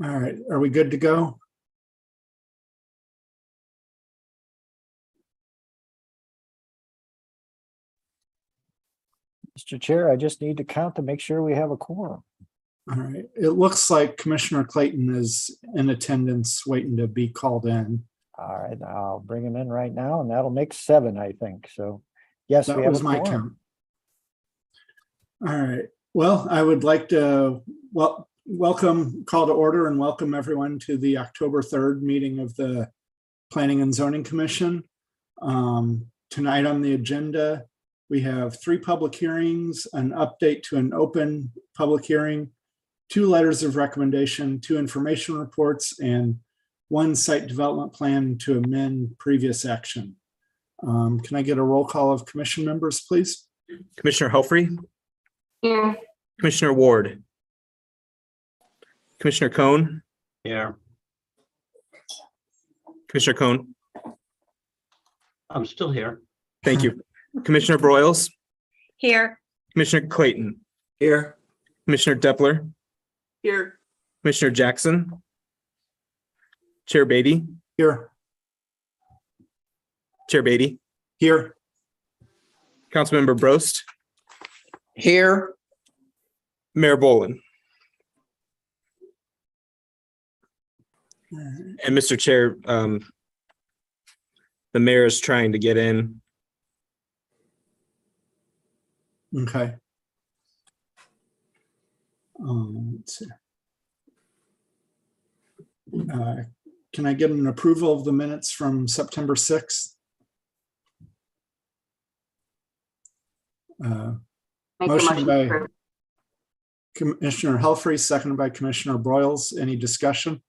All right, are we good to go? Mr. Chair, I just need to count to make sure we have a quorum. All right, it looks like Commissioner Clayton is in attendance, waiting to be called in. All right, I'll bring him in right now, and that'll make 7, I think. So, yes, That we have was a my quorum. count. All right, well, I would like to call to order and welcome everyone to the October 3rd meeting of the Planning and Zoning Commission. Tonight on the agenda, we have 3 public hearings, an update to an open public hearing, 2 letters of recommendation, 2 information reports, and 1 site development plan to amend previous action. Can I get a roll call of commission members, please? Commissioner Helfrey? Here. Commissioner Ward? Commissioner Cohn? Here. Commissioner Cohn? I'm still here. Thank you. Commissioner Broyles? Here. Commissioner Clayton? Here. Commissioner Depler? Here. Commissioner Jackson? Chair Beatty? Here. Chair Beatty? Here. Councilmember Brost? Here. Mayor Boland? And Mr. Chair, the mayor is trying to get in. Okay. Let's see. Can I get an approval of the minutes from September 6th? Motion by Commissioner Helfrey, seconded by Commissioner Broyles. Any discussion?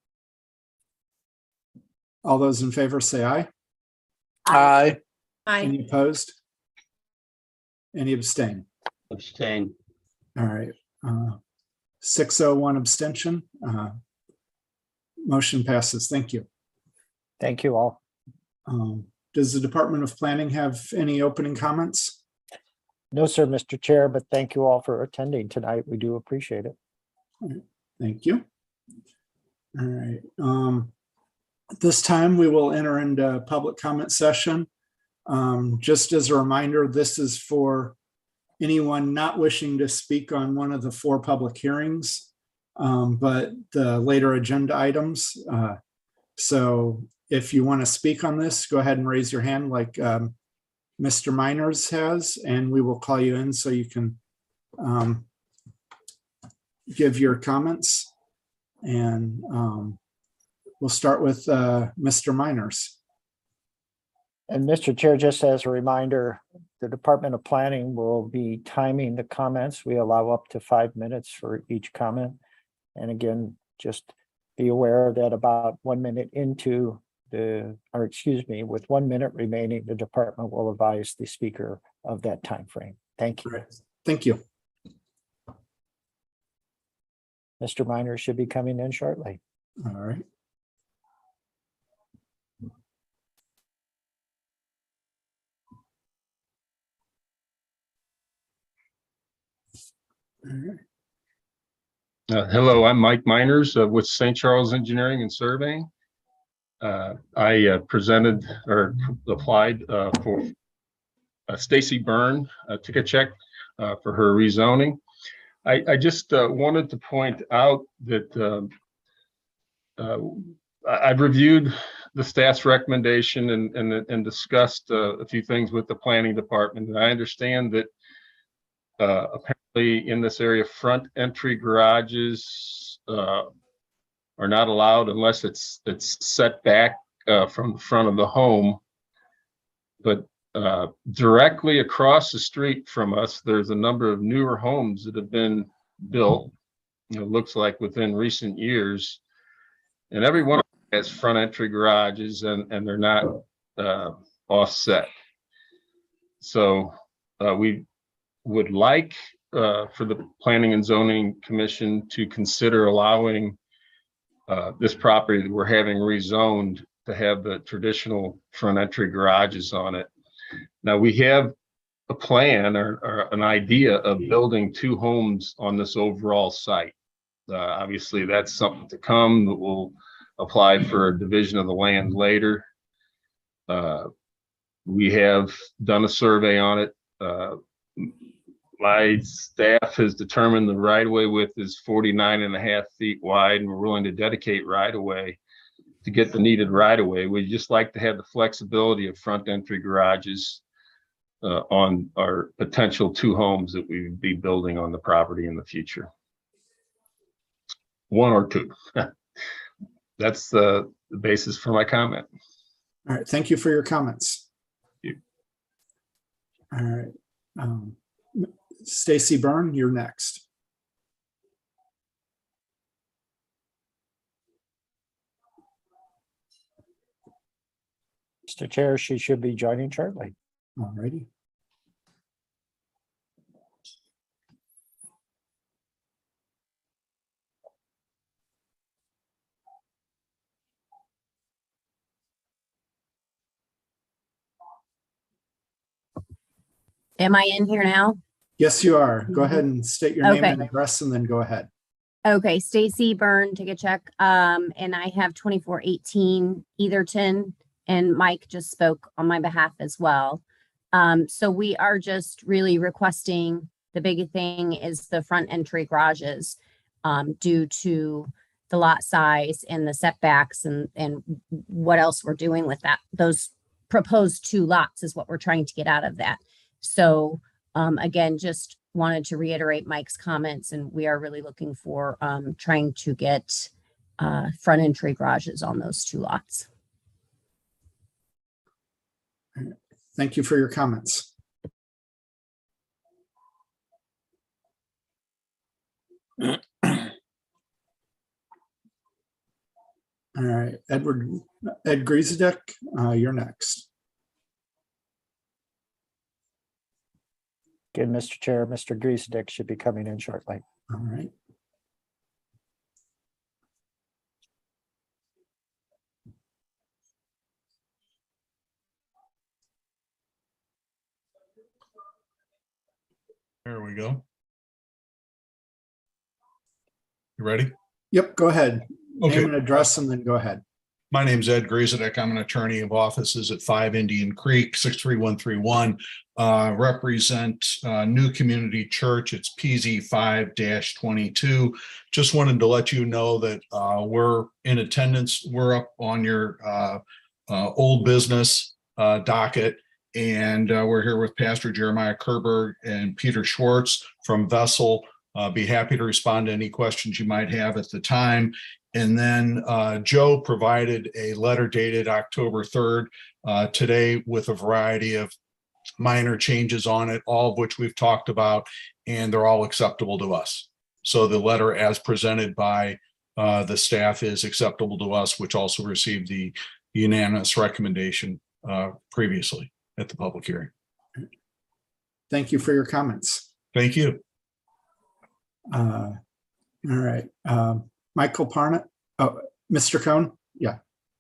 All those in favor say aye. Aye. Aye. Any opposed? Any abstain? Abstain. All right. 601 abstention. Motion passes. Thank you. Thank you all. Does the Department of Planning have any opening comments? No, sir, Mr. Chair, but thank you all for attending tonight. We do appreciate it. Thank you. All right. At this time, we will enter into public comment session. Just as a reminder, this is for anyone not wishing to speak on one of the 4 public hearings, but the later agenda items. So if you want to speak on this, go ahead and raise your hand like Mr. Miners has, and we will call you in so you can give your comments. And we'll start with Mr. Miners. And Mr. Chair, just as a reminder, the Department of Planning will be timing the comments. We allow up to 5 minutes for each comment. And again, just be aware that about 1 minute into with 1 minute remaining, the department will advise the speaker of that time frame. Thank you. Right. Thank you. Mr. Minor should be coming in shortly. All right. Hello, I'm Mike Miners with St. Charles Engineering and Surveying. I presented or applied for Stacy Byrne ticket check for her rezoning. I just wanted to point out that I've reviewed the staff's recommendation and discussed a few things with the planning department. And I understand that apparently in this area, front entry garages are not allowed unless it's set back from the front of the home. But directly across the street from us, there's a number of newer homes that have been built, it looks like within recent years. And every one of them has front entry garages and they're not offset. So we would like for the Planning and Zoning Commission to consider allowing this property that we're having rezoned to have the traditional front entry garages on it. Now we have a plan or an idea of building 2 homes on this overall site. Obviously, that's something to come. We'll apply for a division of the land later. We have done a survey on it. My staff has determined the right-of-way width is 49.5 feet wide, and we're willing to dedicate right-of-way to get the needed right-of-way. We'd just like to have the flexibility of front entry garages on our potential 2 homes that we would be building on the property in the future. 1 or 2. That's the basis for my comment. All right, thank you for your comments. Thank All right. Stacy Byrne, you're next. Mr. Chair, she should be joining shortly. All righty. Am I in here now? Yes, you are. Go ahead and state your name Okay. and address and then go ahead. Okay, Stacy Byrne, ticket check. And I have 2418 Etherton, and Mike just spoke on my behalf as well. So we are just really requesting, the big thing is the front entry garages, due to the lot size and the setbacks and what else we're doing with that. Those proposed 2 lots is what we're trying to get out of that. So again, just wanted to reiterate Mike's comments, and we are really looking for trying to get front entry garages on those 2 lots. Thank you for your comments. All right, Ed Griesedek, you're next. Again, Mr. Chair, Mr. Griesedek should be coming in shortly. All right. There we go. You ready? Yep, go ahead. Okay. Name and address and then go ahead. My name's Ed Griesedek. I'm an attorney of offices at 5 Indian Creek, 63131. Represent New Community Church. It's PZ 5-22. Just wanted to let you know that we're in attendance. We're up on your old business docket. And we're here with Pastor Jeremiah Kerberg and Peter Schwartz from Vessel. Be happy to respond to any questions you might have at the time. And then Joe provided a letter dated October 3rd today with a variety of minor changes on it, all of which we've talked about, and they're all acceptable to us. So the letter as presented by the staff is acceptable to us, which also received the unanimous recommendation previously at the public hearing. Thank you for your comments. Thank you. All right. Michael Parnett. Oh, Mr. Cohn. Yeah.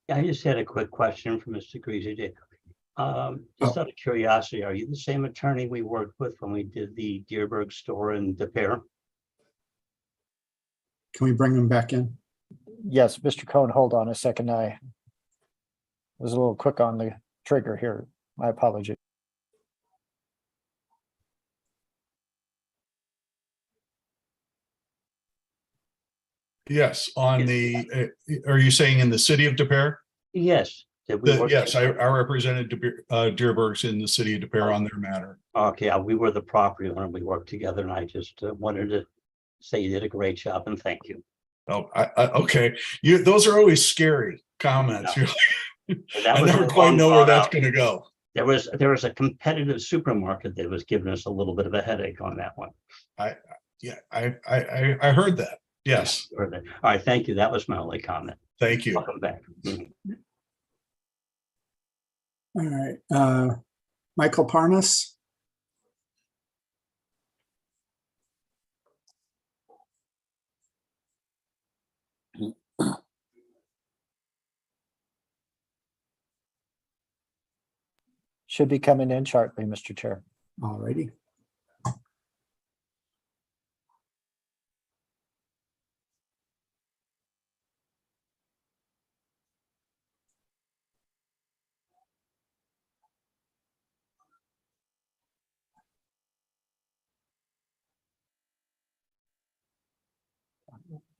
I just had a quick question for Mr. Greasy. Just out of curiosity, are you the same attorney we worked with when we did the Deerberg store in De Pere? Can we bring him back in? Yes, Mr. Cohn, hold on a second. I was a little quick on the trigger here. My apology. Yes, on the, are you saying in the city of De Pere? Yes. Did we work Yes, I together? represented Deerberg's in the city of De Pere on their matter. Okay, we were the property owner. We worked together, and I just wanted to say you did a great job, and thank you. Oh, okay. Those are always scary comments. No. I never quite know where that's going to go. There was a competitive supermarket that was giving us a little bit of a headache on that one. I heard that. Yes. All right, thank you. That was my only comment. Thank you. Welcome back. All right. Michael Parnas. Should be coming in shortly, Mr. Chair. All righty.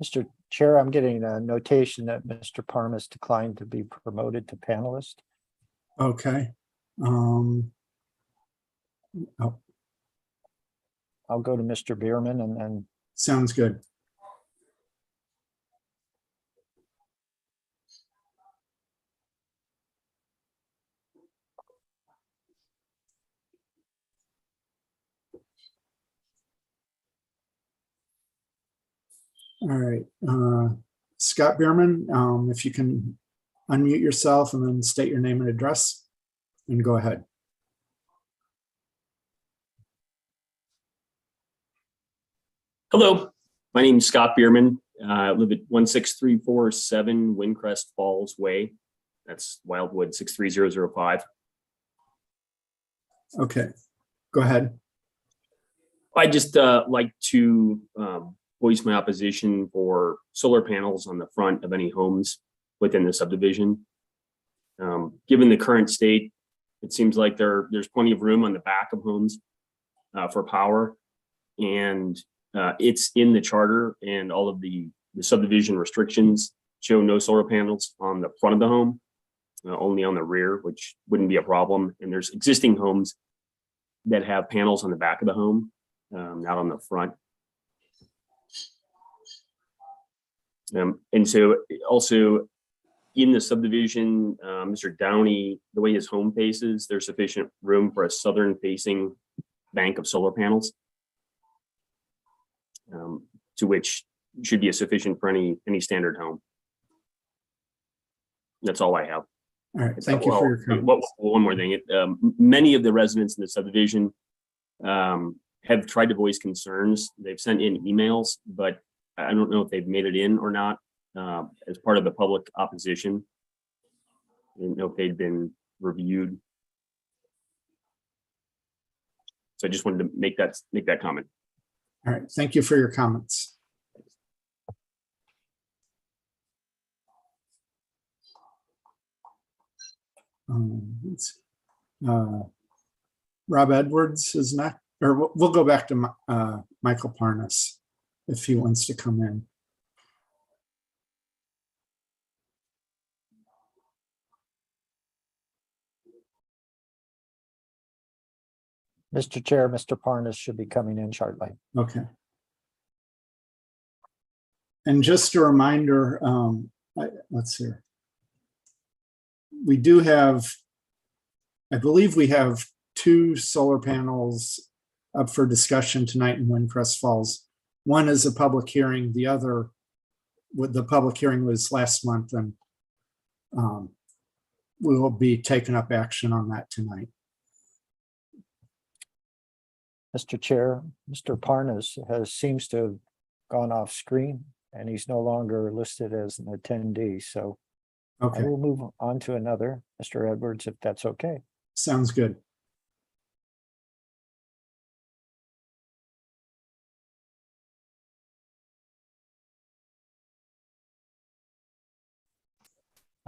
Mr. Chair, I'm getting a notation that Mr. Parmas declined to be promoted to panelist. Okay. Oh, I'll go to Mr. Bierman and then sounds good. All right, Scott Bierman, if you can unmute yourself and then state your name and address and go ahead. Hello, my name is Scott Bierman. I live at 16347 Windcrest Falls Way. That's Wildwood 63005. Okay, go ahead. I just like to voice my opposition for solar panels on the front of any homes within the subdivision. Given the current state, it seems like there's plenty of room on the back of homes for power, and it's in the charter, and all of the subdivision restrictions show no solar panels on the front of the home, only on the rear, which wouldn't be a problem. And there's existing homes that have panels on the back of the home, not on the front. And so also in the subdivision, Mr. Downey, the way his home faces, there's sufficient room for a southern facing bank of solar panels, to which should be sufficient for any standard home. That's all I have. All right, thank you for your comments. One more thing. Many of the residents in the subdivision have tried to voice concerns. They've sent in emails, but I don't know if they've made it in or not as part of the public opposition. I didn't know if they'd been reviewed. So I just wanted to make that comment. All right, thank you for your comments. Rob Edwards is next, or we'll go back to Michael Parnas if he wants to come in. Mr. Chair, Mr. Parnas should be coming in shortly. Okay. And just a reminder, let's see. We do have, I believe we have 2 solar panels up for discussion tonight in Windcrest Falls. One is a public hearing, the other, the public hearing was last month, and we will be taking up action on that tonight. Mr. Chair, Mr. Parnas seems to have gone off screen and he's no longer listed as an attendee. So Okay, I will move on to another, Mr. Edwards, if that's okay. sounds good.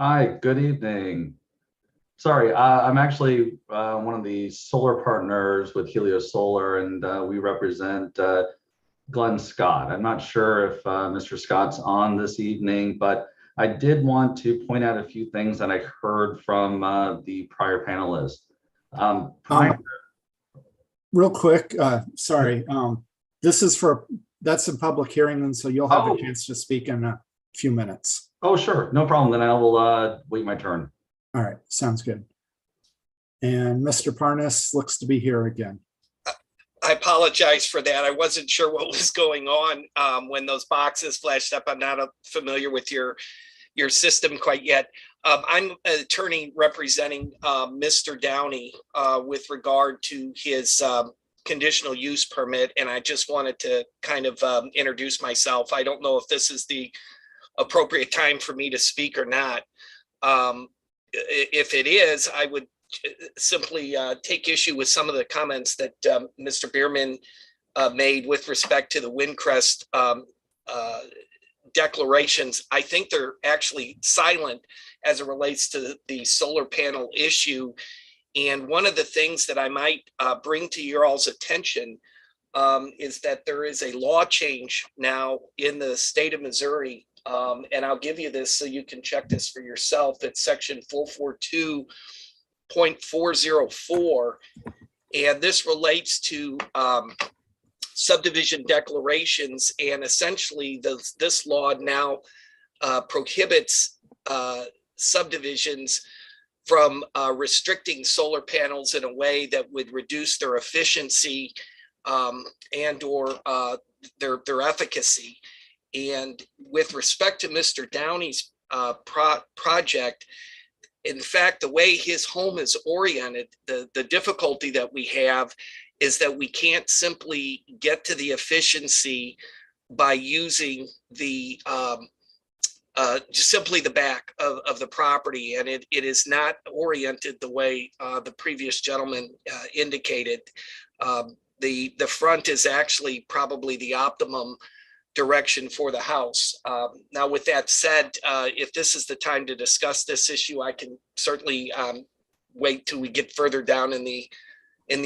Hi, good evening. Sorry, I'm actually one of the solar partners with Helios Solar, and we represent Glenn Scott. I'm not sure if Mr. Scott's on this evening, but I did want to point out a few things that I heard from the prior panelists. Real quick, sorry, that's a public hearing, and so you'll have a chance to speak in a few minutes. Oh, sure, no problem. Then I will wait my turn. All right, sounds good. And Mr. Parnas looks to be here again. I apologize for that. I wasn't sure what was going on when those boxes flashed up. I'm not familiar with your system quite yet. I'm an attorney representing Mr. Downey with regard to his conditional use permit, and I just wanted to kind of introduce myself. I don't know if this is the appropriate time for me to speak or not. If it is, I would simply take issue with some of the comments that Mr. Bierman made with respect to the Windcrest declarations. I think they're actually silent as it relates to the solar panel issue. And one of the things that I might bring to your all's attention is that there is a law change now in the state of Missouri. And I'll give you this so you can check this for yourself. It's section 442.404. And this relates to subdivision declarations. And essentially, this law now prohibits subdivisions from restricting solar panels in a way that would reduce their efficiency and or their efficacy. And with respect to Mr. Downey's project, in fact, the way his home is oriented, the difficulty that we have is that we can't simply get to the efficiency by using the simply the back of the property. And it is not oriented the way the previous gentleman indicated. The front is actually probably the optimum direction for the house. Now, with that said, if this is the time to discuss this issue, I can certainly wait till we get further down in the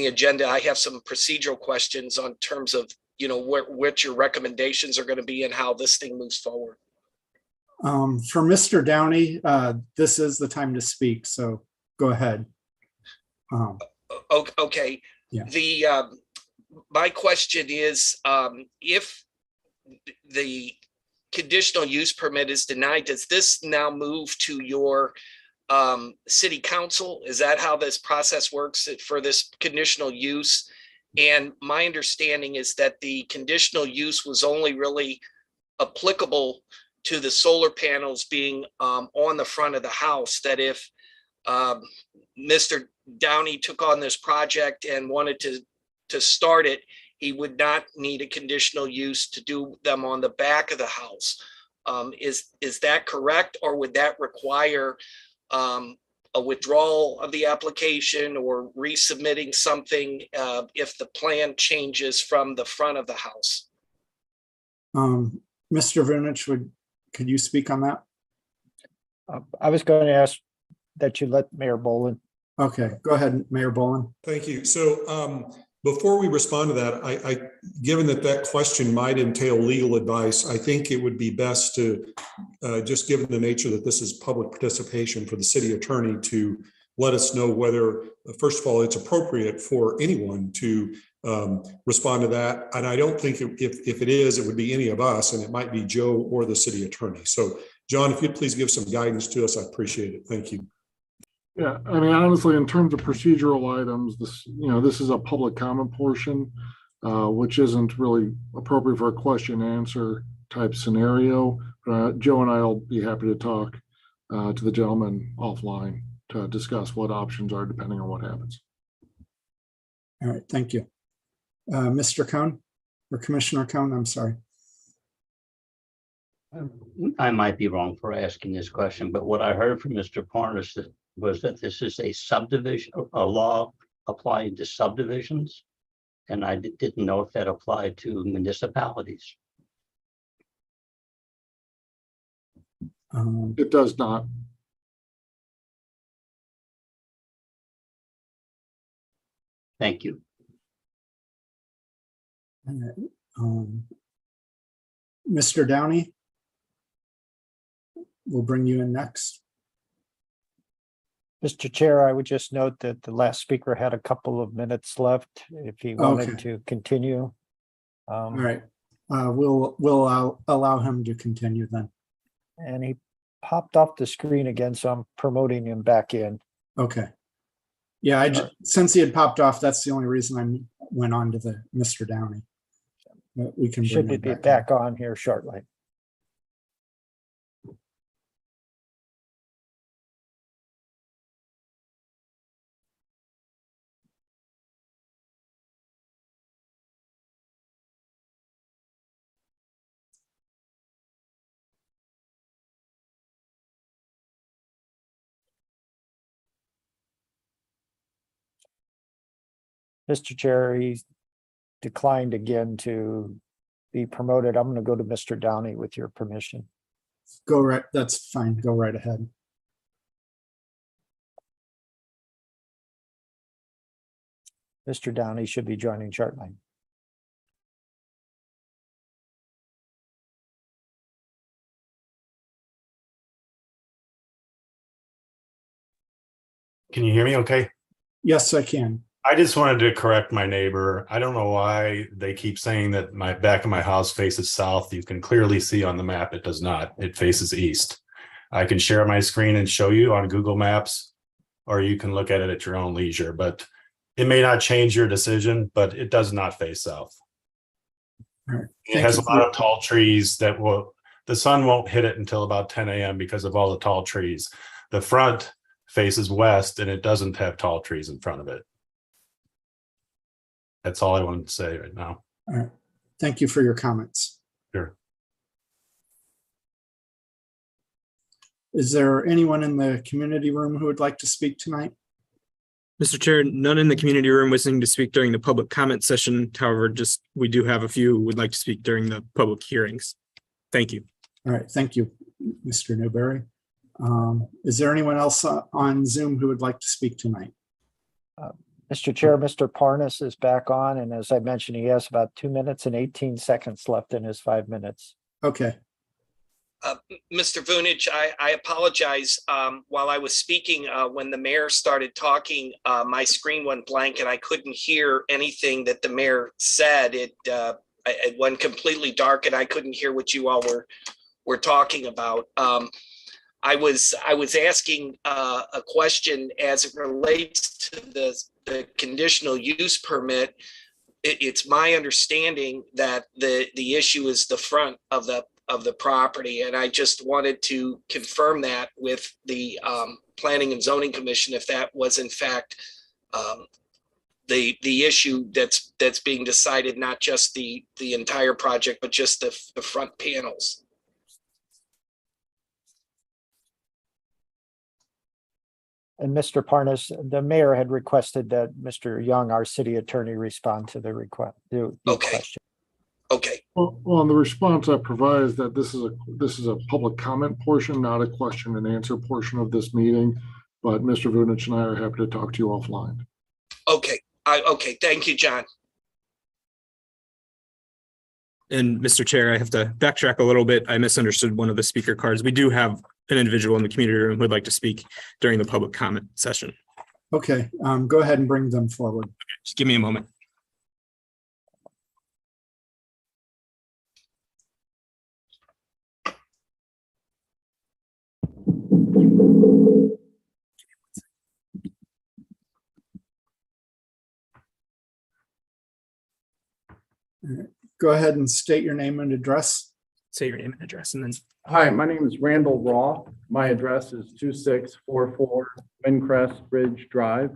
agenda. I have some procedural questions on terms of, you know, what your recommendations are going to be and how this thing moves forward. For Mr. Downey, this is the time to speak, so go ahead. Okay. Yeah. My question is, if the conditional use permit is denied, does this now move to your city council? Is that how this process works for this conditional use? And my understanding is that the conditional use was only really applicable to the solar panels being on the front of the house, that if Mr. Downey took on this project and wanted to start it, he would not need a conditional use to do them on the back of the house. Is that correct? Or would that require a withdrawal of the application or resubmitting something if the plan changes from the front of the house? Mr. Vunich, could you speak on that? I was going to ask that you let Mayor Boland. Okay, go ahead, Mayor Boland. Thank you. So before we respond to that, given that question might entail legal advice, I think it would be best to, just given the nature that this is public participation, for the city attorney to let us know whether, first of all, it's appropriate for anyone to respond to that. And I don't think if it is, it would be any of us, and it might be Joe or the city attorney. So John, if you'd please give some guidance to us, I appreciate it. Thank you. Yeah, I mean, honestly, in terms of procedural items, this is a public comment portion, which isn't really appropriate for a question and answer type scenario. Joe and I will be happy to talk to the gentleman offline to discuss what options are depending on what happens. All right, thank you. Mr. Cohn, or Commissioner Cohn, I'm sorry. I might be wrong for asking this question, but what I heard from Mr. Parnas was that this is a subdivision, a law applying to subdivisions. And I didn't know if that applied to municipalities. It does not. Thank you. Mr. Downey, we'll bring you in next. Mr. Chair, I would just note that the last speaker had a couple of minutes left if he wanted to continue. All right, we'll allow him to continue then. And he popped off the screen again, so I'm promoting him back in. Okay. Yeah, since he had popped off, that's the only reason I went on to the Mr. Downey. But we can Should bring be him back on here shortly. Mr. Chair, he's declined again to be promoted. I'm going to go to Mr. Downey with your permission. Go right, that's fine. Go right ahead. Mr. Downey should be joining shortly. Can you hear me okay? Yes, I can. I just wanted to correct my neighbor. I don't know why they keep saying that my back of my house faces south. You can clearly see on the map it does not. It faces east. I can share my screen and show you on Google Maps, or you can look at it at your own leisure, but it may not change your decision, but it does not face south. All right. It Thank has you a for lot your- of tall trees that the sun won't hit it until about 10 a.m. because of all the tall trees. The front faces west and it doesn't have tall trees in front of it. That's all I wanted to say right now. All right. Thank you for your comments. Sure. Is there anyone in the community room who would like to speak tonight? Mr. Chair, none in the community room wishing to speak during the public comment session. However, we do have a few who would like to speak during the public hearings. Thank you. All right. Thank you, Mr. Newberry. Is there anyone else on Zoom who would like to speak tonight? Mr. Chair, Mr. Parnas is back on, and as I mentioned, he has about 2 minutes and 18 seconds left in his 5 minutes. Okay. Mr. Vunich, I apologize. While I was speaking, when the mayor started talking, my screen went blank and I couldn't hear anything that the mayor said. It went completely dark and I couldn't hear what you all were talking about. I was asking a question as it relates to the conditional use permit. It's my understanding that the issue is the front of the property, and I just wanted to confirm that with the Planning and Zoning Commission, if that was in fact the issue that's being decided, not just the entire project, but just the front panels. And Mr. Parnas, the mayor had requested that Mr. Young, our city attorney, respond to the request. Question. Okay. Well, on the response I provide is that this is a public comment portion, not a question and answer portion of this meeting. But Mr. Vunich and I are happy to talk to you offline. Okay. Okay. Thank you, John. And Mr. Chair, I have to backtrack a little bit. I misunderstood one of the speaker cards. We do have an individual in the community room who would like to speak during the public comment session. Okay. Go ahead and bring them forward. Just give me a moment. Go ahead and state your name and address. Say your name and address, and then. Hi, my name is Randall Raw. My address is 2644 Windcrest Ridge Drive.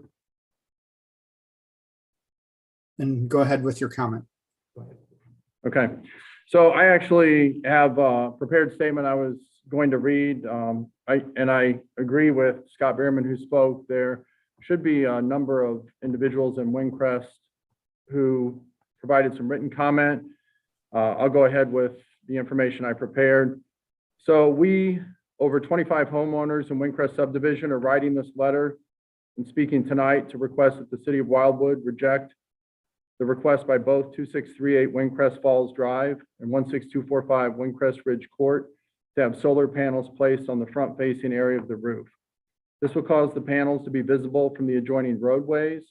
And go ahead with your comment. Okay, so I actually have a prepared statement I was going to read. I agree with Scott Bierman who spoke. There should be a number of individuals in Windcrest who provided some written comment. I'll go ahead with the information I prepared. So we, over 25 homeowners in Windcrest subdivision, are writing this letter and speaking tonight to request that the city of Wildwood reject the request by both 2638 Windcrest Falls Drive and 16245 Windcrest Ridge Court to have solar panels placed on the front facing area of the roof. This will cause the panels to be visible from the adjoining roadways.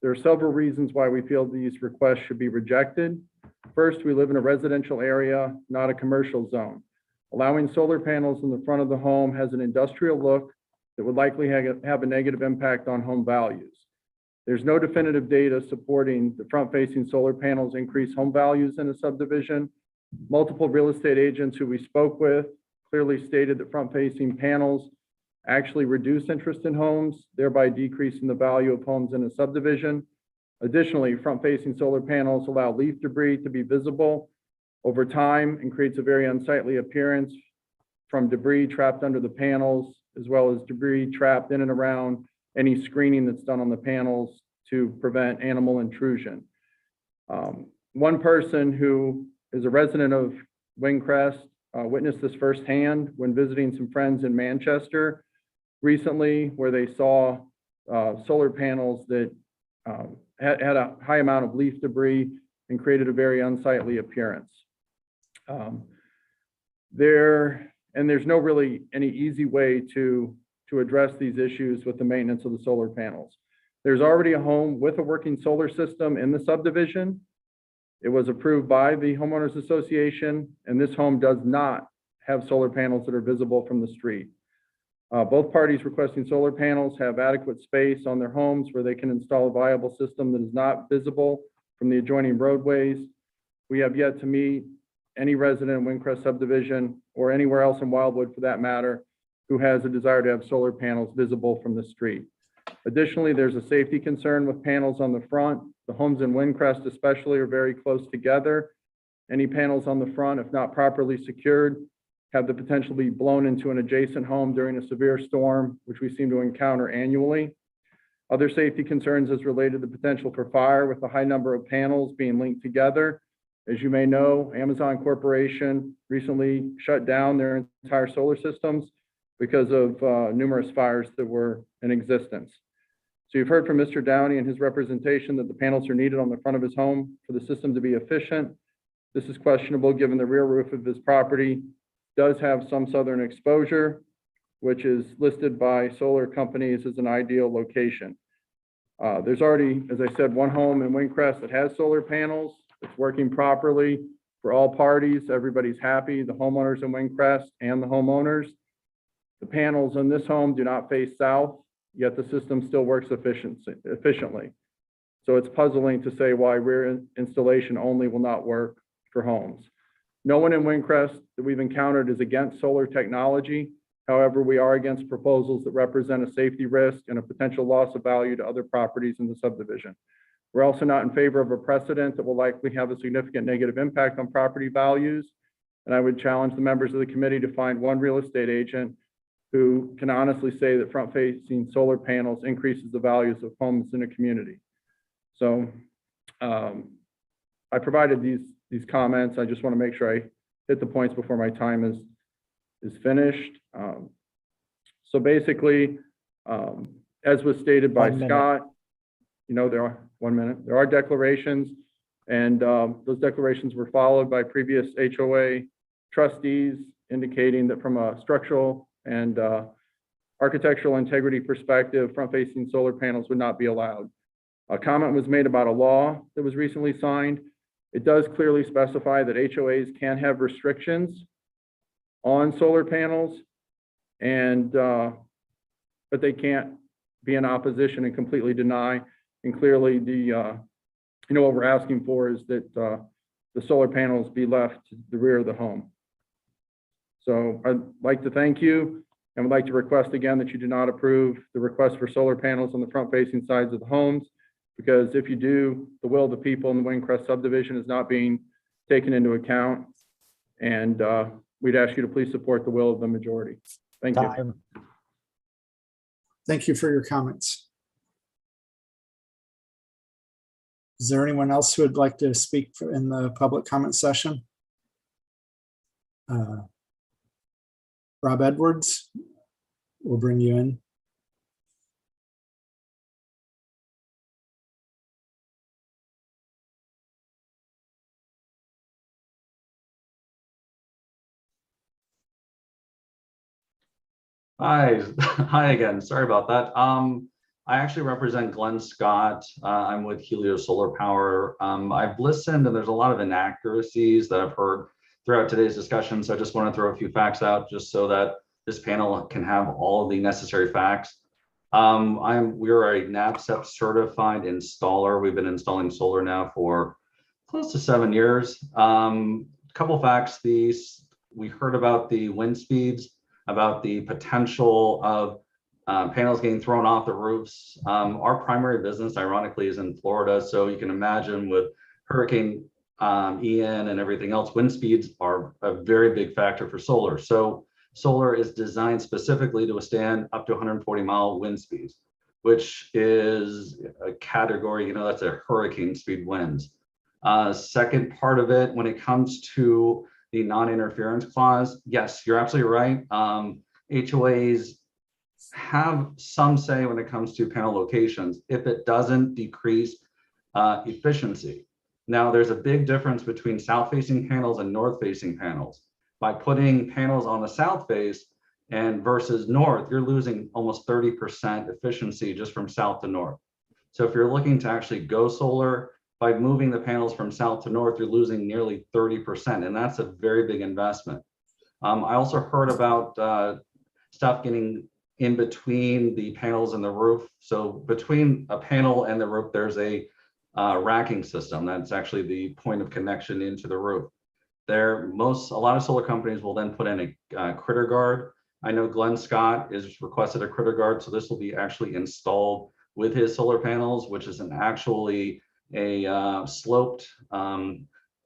There are several reasons why we feel these requests should be rejected. First, we live in a residential area, not a commercial zone. Allowing solar panels in the front of the home has an industrial look that would likely have a negative impact on home values. There's no definitive data supporting the front-facing solar panels increase home values in a subdivision. Multiple real estate agents who we spoke with clearly stated that front-facing panels actually reduce interest in homes, thereby decreasing the value of homes in a subdivision. Additionally, front-facing solar panels allow leaf debris to be visible over time and creates a very unsightly appearance from debris trapped under the panels, as well as debris trapped in and around any screening that's done on the panels to prevent animal intrusion. One person who is a resident of Windcrest witnessed this firsthand when visiting some friends in Manchester recently, where they saw solar panels that had a high amount of leaf debris and created a very unsightly appearance. There's no really any easy way to to address these issues with the maintenance of the solar panels. There's already a home with a working solar system in the subdivision. It was approved by the homeowners association, and this home does not have solar panels that are visible from the street. Both parties requesting solar panels have adequate space on their homes where they can install a viable system that is not visible from the adjoining roadways. We have yet to meet any resident in Windcrest subdivision or anywhere else in Wildwood for that matter who has a desire to have solar panels visible from the street. Additionally, there's a safety concern with panels on the front. The homes in Windcrest especially are very close together. Any panels on the front, if not properly secured, have the potential to be blown into an adjacent home during a severe storm, which we seem to encounter annually. Other safety concerns is related to the potential for fire with a high number of panels being linked together. As you may know, Amazon Corporation recently shut down their entire solar systems because of numerous fires that were in existence. So you've heard from Mr. Downey and his representation that the panels are needed on the front of his home for the system to be efficient. This is questionable given the rear roof of his property does have some southern exposure, which is listed by solar companies as an ideal location. There's already, as I said, one home in Windcrest that has solar panels. It's working properly for all parties. Everybody's happy, the homeowners in Windcrest and the homeowners. The panels in this home do not face south, yet the system still works efficiently. So it's puzzling to say why rear installation only will not work for homes. No one in Windcrest that we've encountered is against solar technology. However, we are against proposals that represent a safety risk and a potential loss of value to other properties in the subdivision. We're also not in favor of a precedent that will likely have a significant negative impact on property values. And I would challenge the members of the committee to find one real estate agent who can honestly say that front-facing solar panels increases the values of homes in a community. So I provided these comments. I just want to make sure I hit the points before my time is finished. So basically, as was stated by Scott, you know, there are 1 minute. There are declarations, and those declarations were followed by previous HOA trustees indicating that from a structural and architectural integrity perspective, front-facing solar panels would not be allowed. A comment was made about a law that was recently signed. It does clearly specify that HOAs can have restrictions on solar panels, and but they can't be in opposition and completely deny. And clearly, what we're asking for is that the solar panels be left to the rear of the home. So I'd like to thank you, and would like to request again that you do not approve the request for solar panels on the front-facing sides of the homes, because if you do, the will of the people in the Windcrest subdivision is not being taken into account. And we'd ask you to please support the will of the majority. Thank you. Thank you for your comments. Is there anyone else who would like to speak in the public comment session? Rob Edwards, we'll bring you in. Hi again. Sorry about that. I actually represent Glenn Scott. I'm with Helios Solar Power. I've listened, and there's a lot of inaccuracies that I've heard throughout today's discussion. So I just want to throw a few facts out just so that this panel can have all of the necessary facts. We're a NABCEP certified installer. We've been installing solar now for close to 7 years. Couple facts. We heard about the wind speeds, about the potential of panels getting thrown off the roofs. Our primary business, ironically, is in Florida. So you can imagine with Hurricane Ian and everything else, wind speeds are a very big factor for solar. So solar is designed specifically to withstand up to 140-mile wind speeds, which is a category, that's a hurricane speed winds. Second part of it, when it comes to the non-interference clause, yes, you're absolutely right. HOAs have some say when it comes to panel locations if it doesn't decrease efficiency. Now, there's a big difference between south-facing panels and north-facing panels. By putting panels on the south face, And versus north, you're losing almost 30% efficiency just from south to north. So if you're looking to actually go solar, by moving the panels from south to north, you're losing nearly 30%, and that's a very big investment. I also heard about stuff getting in between the panels and the roof. So between a panel and the roof, there's a racking system. That's actually the point of connection into the roof. A lot of solar companies will then put in a critter guard. I know Glenn Scott is requested a critter guard, so this will be actually installed with his solar panels, which is actually a sloped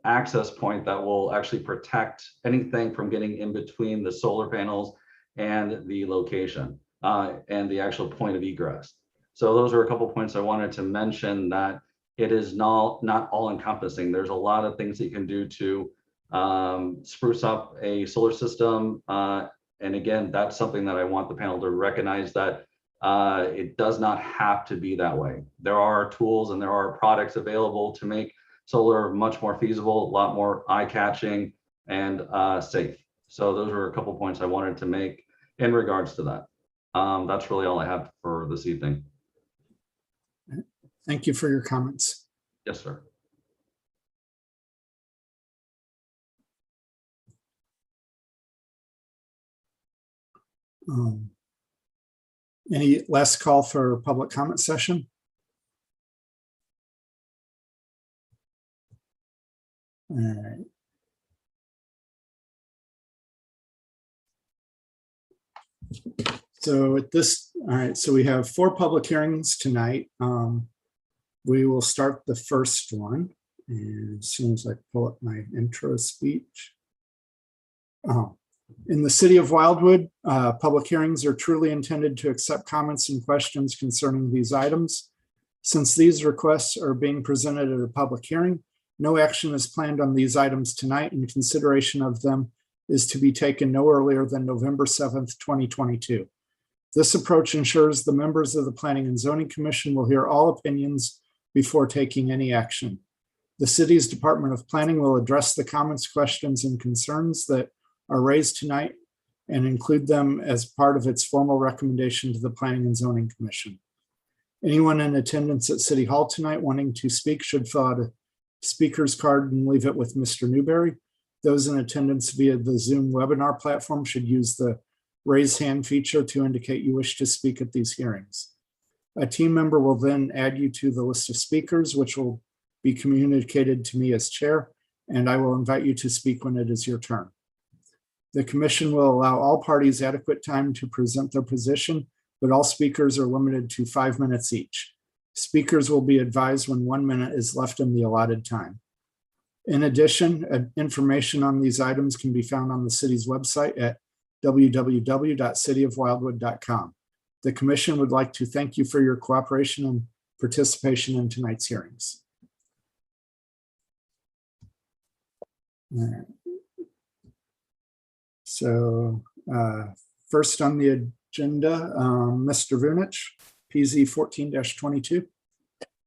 access point that will actually protect anything from getting in between the solar panels and the location and the actual point of egress. So those are a couple points I wanted to mention, that it is not all encompassing. There's a lot of things that you can do to spruce up a solar system. And again, that's something that I want the panel to recognize, that it does not have to be that way. There are tools and there are products available to make solar much more feasible, a lot more eye-catching and safe. So those are a couple points I wanted to make in regards to that. That's really all I have for this evening. Thank you for your comments. Yes, sir. Any last call for public comment session? All right. So all right, so we have 4 public hearings tonight. We will start the first one, and as soon as I pull up my intro speech. In the city of Wildwood, public hearings are truly intended to accept comments and questions concerning these items. Since these requests are being presented at a public hearing, no action is planned on these items tonight, and consideration of them is to be taken no earlier than November 7th, 2022. This approach ensures the members of the Planning and Zoning Commission will hear all opinions before taking any action. The city's Department of Planning will address the comments, questions, and concerns that are raised tonight and include them as part of its formal recommendation to the Planning and Zoning Commission. Anyone in attendance at City Hall tonight wanting to speak should fill out a speaker's card and leave it with Mr. Newberry. Those in attendance via the Zoom webinar platform should use the raise hand feature to indicate you wish to speak at these hearings. A team member will then add you to the list of speakers, which will be communicated to me as chair, and I will invite you to speak when it is your turn. The commission will allow all parties adequate time to present their position, but all speakers are limited to 5 minutes each. Speakers will be advised when 1 minute is left in the allotted time. In addition, information on these items can be found on the city's website at www.cityofwildwood.com. The commission would like to thank you for your cooperation and participation in tonight's hearings. All right. So first on the agenda, Mr. Vunich, PZ 14-22.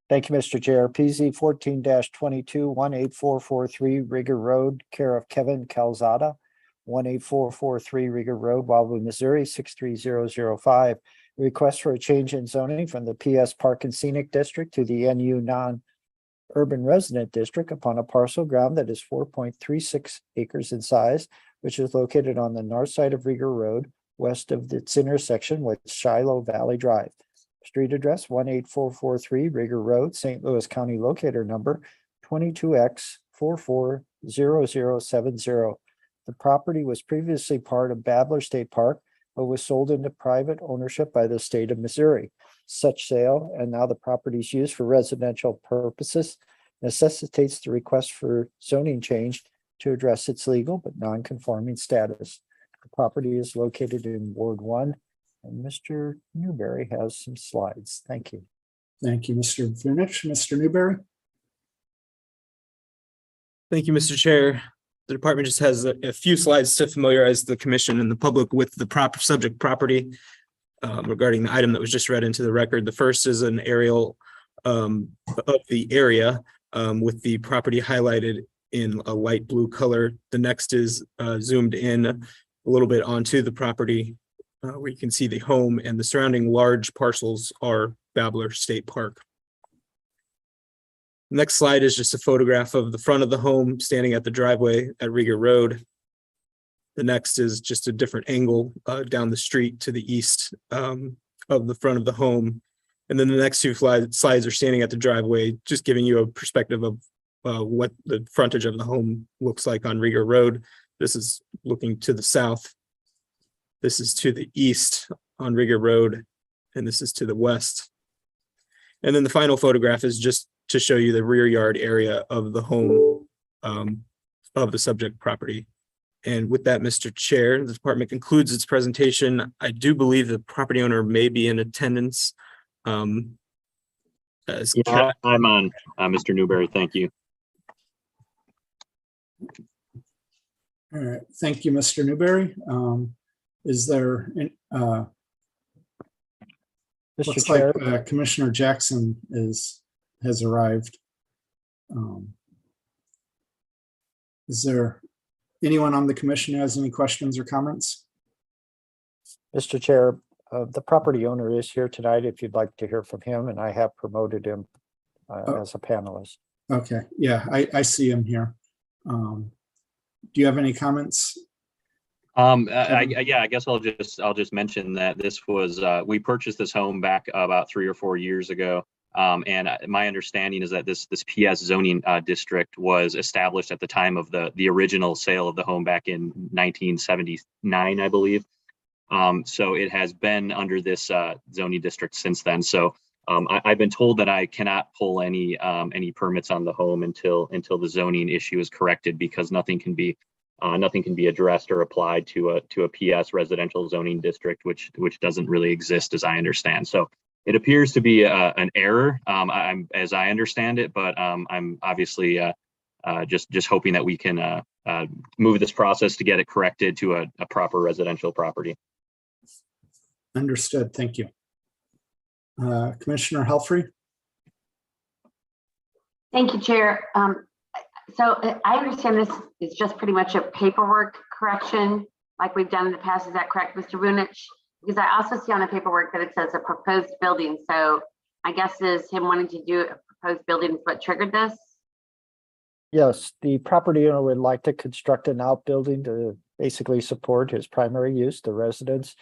Thank you, Mr. Chair. PZ 14-22, 18443 Rigger Road, care of Kevin Calzada, 18443 Rigger Road, Wildwood, Missouri, 63005. Request for a change in zoning from the PS Park and Scenic District to the NU non-urban resident district upon a parcel of ground that is 4.36 acres in size, which is located on the north side of Rigger Road, west of its intersection with Shiloh Valley Drive. Street address 18443 Rigger Road, St. Louis County, locator number 22X440070. The property was previously part of Babler State Park, but was sold into private ownership by the state of Missouri. Such sale, and now the property is used for residential purposes, necessitates the request for zoning change to address its legal but non-conforming status. The property is located in Ward 1, and Mr. Newberry has some slides. Thank you. Thank you, Mr. Vunich. Mr. Newberry. Thank you, Mr. Chair. The department just has a few slides to familiarize the commission and the public with the proper subject property regarding the item that was just read into the record. The first is an aerial of the area with the property highlighted in a light blue color. The next is zoomed in a little bit onto the property where you can see the home, and the surrounding large parcels are Babbler State Park. Next slide is just a photograph of the front of the home standing at the driveway at Rieger Road. The next is just a different angle down the street to the east of the front of the home. And then the next two slides are standing at the driveway, just giving you a perspective of what the frontage of the home looks like on Rieger Road. This is looking to the south. This is to the east on Rieger Road, and this is to the west. And then the final photograph is just to show you the rear yard area of the home of the subject property. And with that, Mr. Chair, the department concludes its presentation. I do believe the property owner may be in attendance. Yeah, I'm on, Mr. Newberry. Thank you. All right, thank you, Mr. Newberry. Is there, Mr. looks Chair. like Commissioner Jackson has arrived. Is there anyone on the commission who has any questions or comments? Mr. Chair, the property owner is here tonight if you'd like to hear from him, and I have promoted him as a panelist. Okay, yeah, I see him here. Do you have any comments? Yeah, I guess I'll just mention that this was, we purchased this home back about 3 or 4 years ago. And my understanding is that this PS zoning district was established at the time of the original sale of the home back in 1979, I believe. So it has been under this zoning district since then. So I've been told that I cannot pull any permits on the home until the zoning issue is corrected, because nothing can be addressed or applied to a PS residential zoning district, which doesn't really exist as I understand. So it appears to be an error, as I understand it, but I'm obviously just hoping that we can move this process to get it corrected to a proper residential property. Understood, thank you. Commissioner Helfrey? Thank you, Chair. So I understand this is just pretty much a paperwork correction like we've done in the past. Is that correct, Mr. Vunich? Because I also see on the paperwork that it says a proposed building. So I guess is him wanting to do a proposed building is what triggered this? Yes, the property owner would like to construct an outbuilding to basically support his primary use, the residence.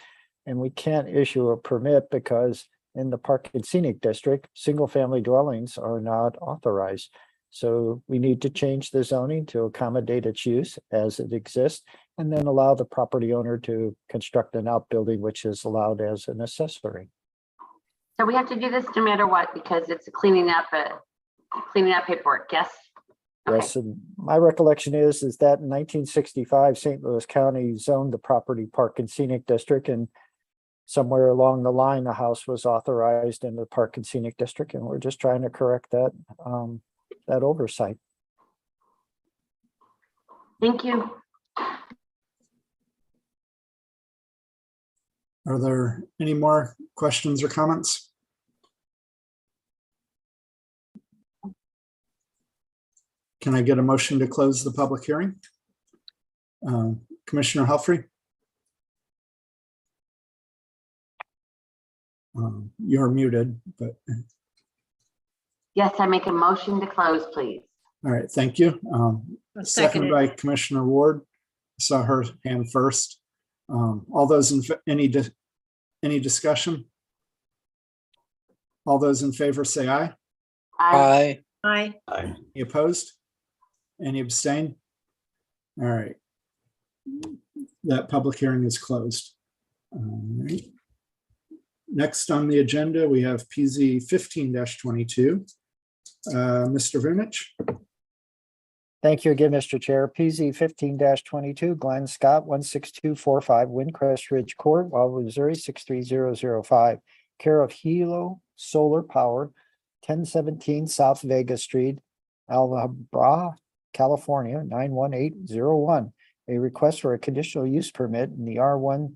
And we can't issue a permit because in the Park and Scenic District, single-family dwellings are not authorized. So we need to change the zoning to accommodate its use as it exists, and then allow the property owner to construct an outbuilding, which is allowed as an accessory. So we have to do this no matter what, because it's cleaning up paperwork, yes? Okay. Yes, and my recollection is that in 1965, St. Louis County zoned the property Park and Scenic District, and somewhere along the line, the house was authorized in the Park and Scenic District, and we're just trying to correct that oversight. Thank you. Are there any more questions or comments? Can I get a motion to close the public hearing? Commissioner Helfrey? You're muted, but. Yes, I make a motion to close, please. All right, thank you. Second by Commissioner Ward. Saw her hand first. All those in any discussion? All those in favor say aye. Aye. Aye. Any opposed? Any abstain? All right. That public hearing is closed. All right. Next on the agenda, we have PZ 15-22. Mr. Vunich. Thank you again, Mr. Chair. PZ 15-22, Glenn Scott, 16245 Windcrest Ridge Court, Wildwood, Missouri, 63005. Care of Hilo Solar Power, 1017 South Vega Street, Alhambra, California, 91801. A request for a conditional use permit in the R1A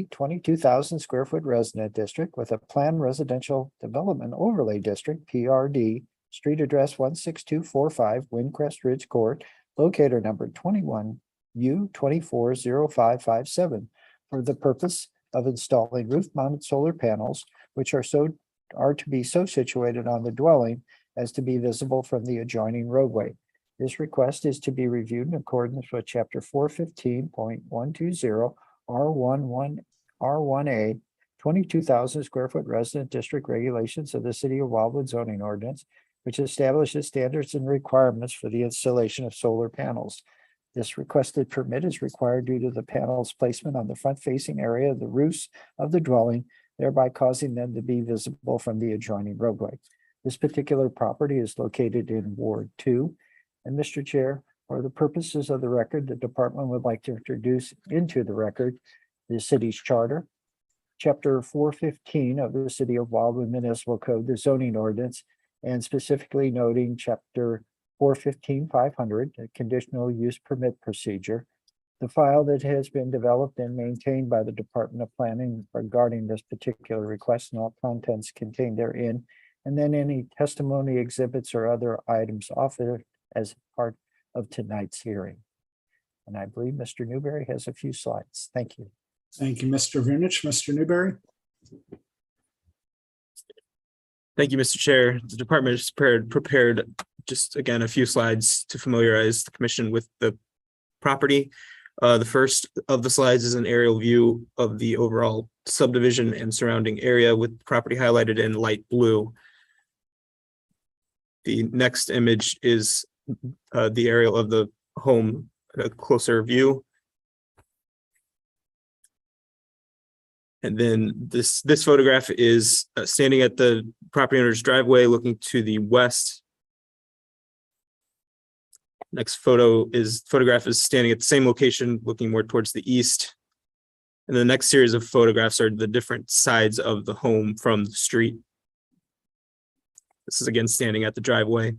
22,000 square foot resident district with a planned residential development overlay district, PRD, street address 16245 Windcrest Ridge Court, locator number 21U240557 for the purpose of installing roof-mounted solar panels, which are to be so situated on the dwelling as to be visible from the adjoining roadway. This request is to be reviewed in accordance with Chapter 415.120 R1A 22,000 square foot resident district regulations of the City of Wildwood zoning ordinance, which establishes standards and requirements for the installation of solar panels. This requested permit is required due to the panel's placement on the front-facing area of the roofs of the dwelling, thereby causing them to be visible from the adjoining roadway. This particular property is located in Ward 2. And Mr. Chair, for the purposes of the record, the department would like to introduce into the record the city's charter, Chapter 415 of the City of Wildwood Municipal Code, the zoning ordinance, and specifically noting Chapter 415-500, the conditional use permit procedure, the file that has been developed and maintained by the Department of Planning regarding this particular request and all contents contained therein, and then any testimony, exhibits, or other items offered as part of tonight's hearing. And I believe Mr. Newberry has a few slides. Thank you. Thank you, Mr. Vunich. Mr. Newberry? Thank you, Mr. Chair. The department has prepared just again a few slides to familiarize the commission with the property. The first of the slides is an aerial view of the overall subdivision and surrounding area with property highlighted in light blue. The next image is the aerial of the home, a closer view. And then this photograph is standing at the property owner's driveway looking to the west. Next photograph is standing at the same location looking more towards the east. And the next series of photographs are the different sides of the home from the street. This is again standing at the driveway.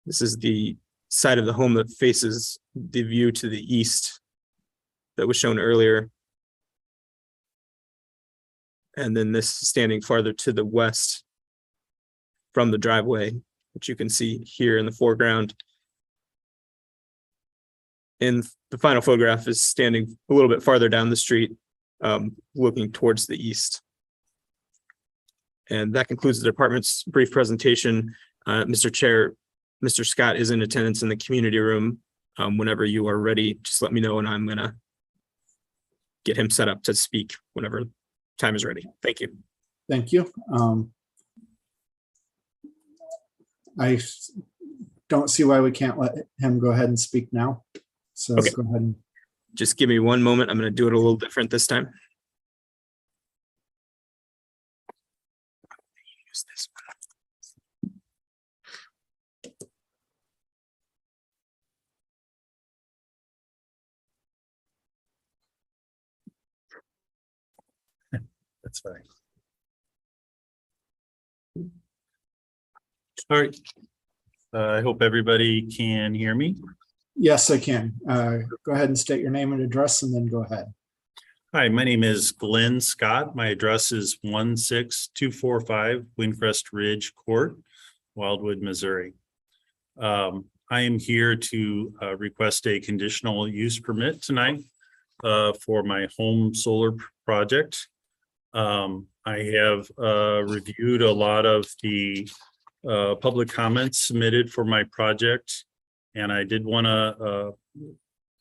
This is the side of the home that faces the view to the east that was shown earlier. And then this standing farther to the west from the driveway, which you can see here in the foreground. And the final photograph is standing a little bit farther down the street, looking towards the east. And that concludes the department's brief presentation. Mr. Chair, Mr. Scott is in attendance in the community room. Whenever you are ready, just let me know and I'm gonna get him set up to speak whenever time is ready. Thank you. Thank you. I don't see why we can't let him go ahead and speak now. So Okay. Go ahead. And Just give me one moment. I'm going to do it a little different this time. Use this one. That's fine. All right. I hope everybody can hear me. Yes, I can. Go ahead and state your name and address and then go ahead. Hi, my name is Glenn Scott. My address is 16245 Windcrest Ridge Court, Wildwood, Missouri. I am here to request a conditional use permit tonight for my home solar project. I have reviewed a lot of the public comments submitted for my project. And I did want to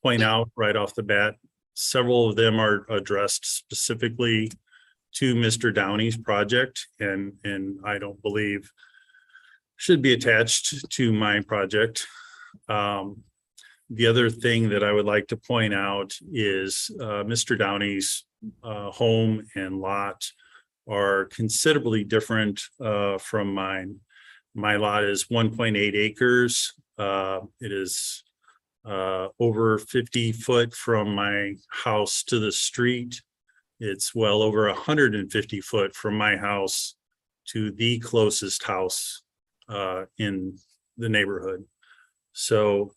point out right off the bat, several of them are addressed specifically to Mr. Downey's project and I don't believe should be attached to my project. The other thing that I would like to point out is Mr. Downey's home and lot are considerably different from mine. My lot is 1.8 acres. It is over 50 foot from my house to the street. It's well over 150 foot from my house to the closest house in the neighborhood. So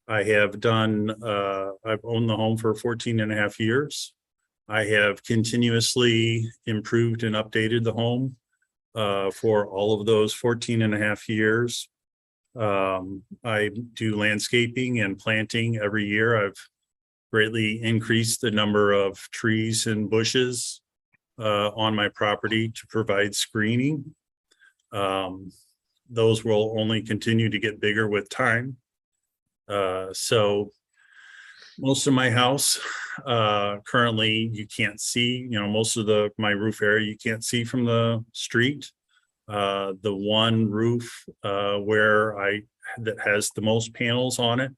I have I've owned the home for 14 and a half years. I have continuously improved and updated the home for all of those 14 and a half years. I do landscaping and planting every year. I've greatly increase the number of trees and bushes on my property to provide screening. Those will only continue to get bigger with time. So most of my house currently you can't see, most of my roof area you can't see from the street. The one roof that has the most panels on it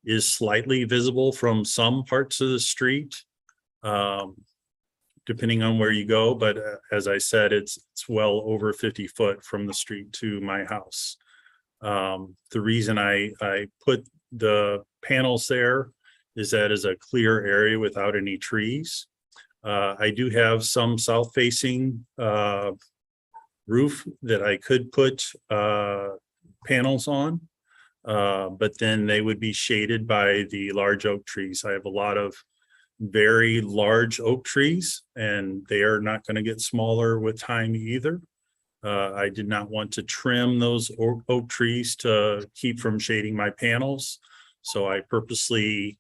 is slightly visible from some parts of the street, depending on where you go. But as I said, it's well over 50 foot from the street to my house. The reason I put the panels there is that is a clear area without any trees. I do have some south facing roof that I could put panels on, but then they would be shaded by the large oak trees. I have a lot of very large oak trees, and they are not going to get smaller with time either. I did not want to trim those oak trees to keep from shading my panels, so I purposely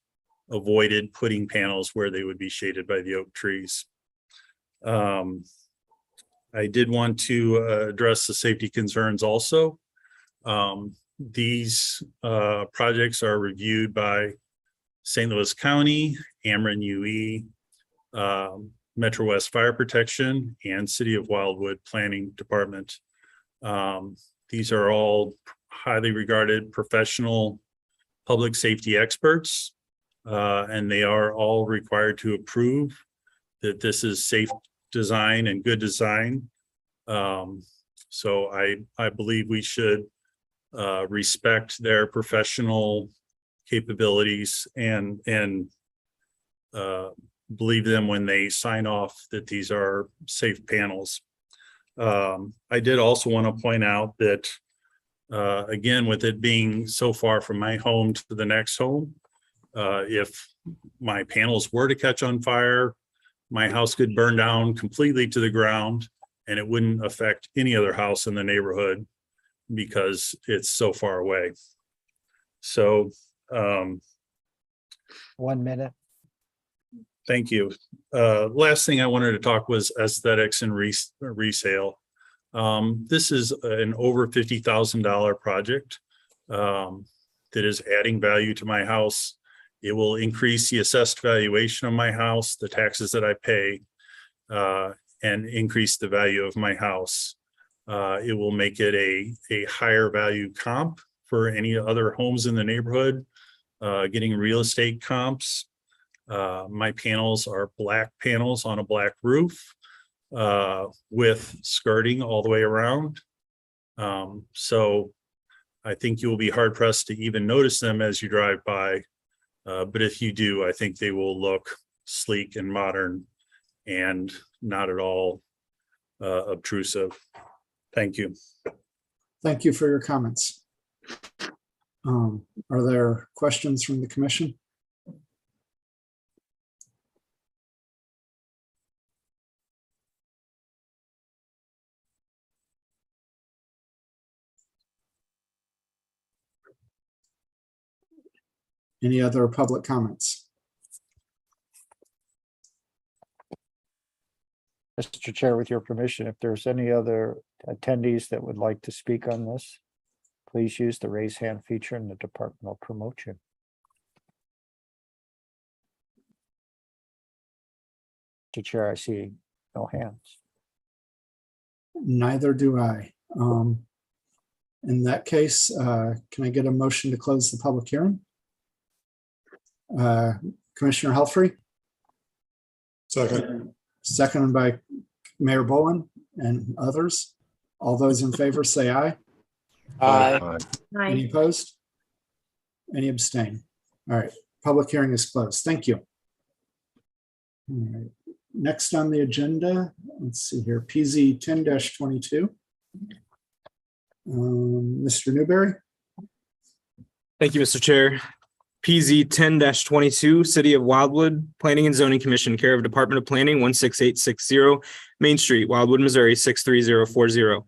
avoided putting panels where they would be shaded by the oak trees. I did want to address the safety concerns also. These projects are reviewed by St. Louis County, Ameren UE, Metro West Fire Protection, and City of Wildwood Planning Department. These are all highly regarded professional public safety experts, and they are all required to approve that this is safe design and good design. So I believe we should respect their professional capabilities and believe them when they sign off that these are safe panels. I did also want to point out that again, with it being so far from my home to the next home, if my panels were to catch on fire, my house could burn down completely to the ground, and it wouldn't affect any other house in the neighborhood because it's so far away. So 1 minute. Thank you. Last thing I wanted to talk was aesthetics and resale. This is an over $50,000 project that is adding value to my house. It will increase the assessed valuation of my house, the taxes that I pay, and increase the value of my house. It will make it a higher value comp for any other homes in the neighborhood, getting real estate comps. My panels are black panels on a black roof with skirting all the way around. So I think you will be hard pressed to even notice them as you drive by. But if you do, I think they will look sleek and modern and not at all obtrusive. Thank you. Thank you for your comments. Are there questions from the commission? Any other public comments? Mr. Chair, with your permission, if there's any other attendees that would like to speak on this, please use the raise hand feature and the department will promote you. Mr. Chair, I see no hands. Neither do I. In that case, can I get a motion to close the public hearing? Commissioner Helfrey? Second. Seconded by Mayor Bowen and others. All those in favor say aye. Aye. Any opposed? Any abstain? All right, public hearing is closed. Thank you. All right. Next on the agenda, let's see here, PZ 10-22. Mr. Newberry. Thank you, Mr. Chair. PZ 10-22, City of Wildwood, Planning and Zoning Commission, care of Department of Planning, 16860 Main Street, Wildwood, Missouri, 63040.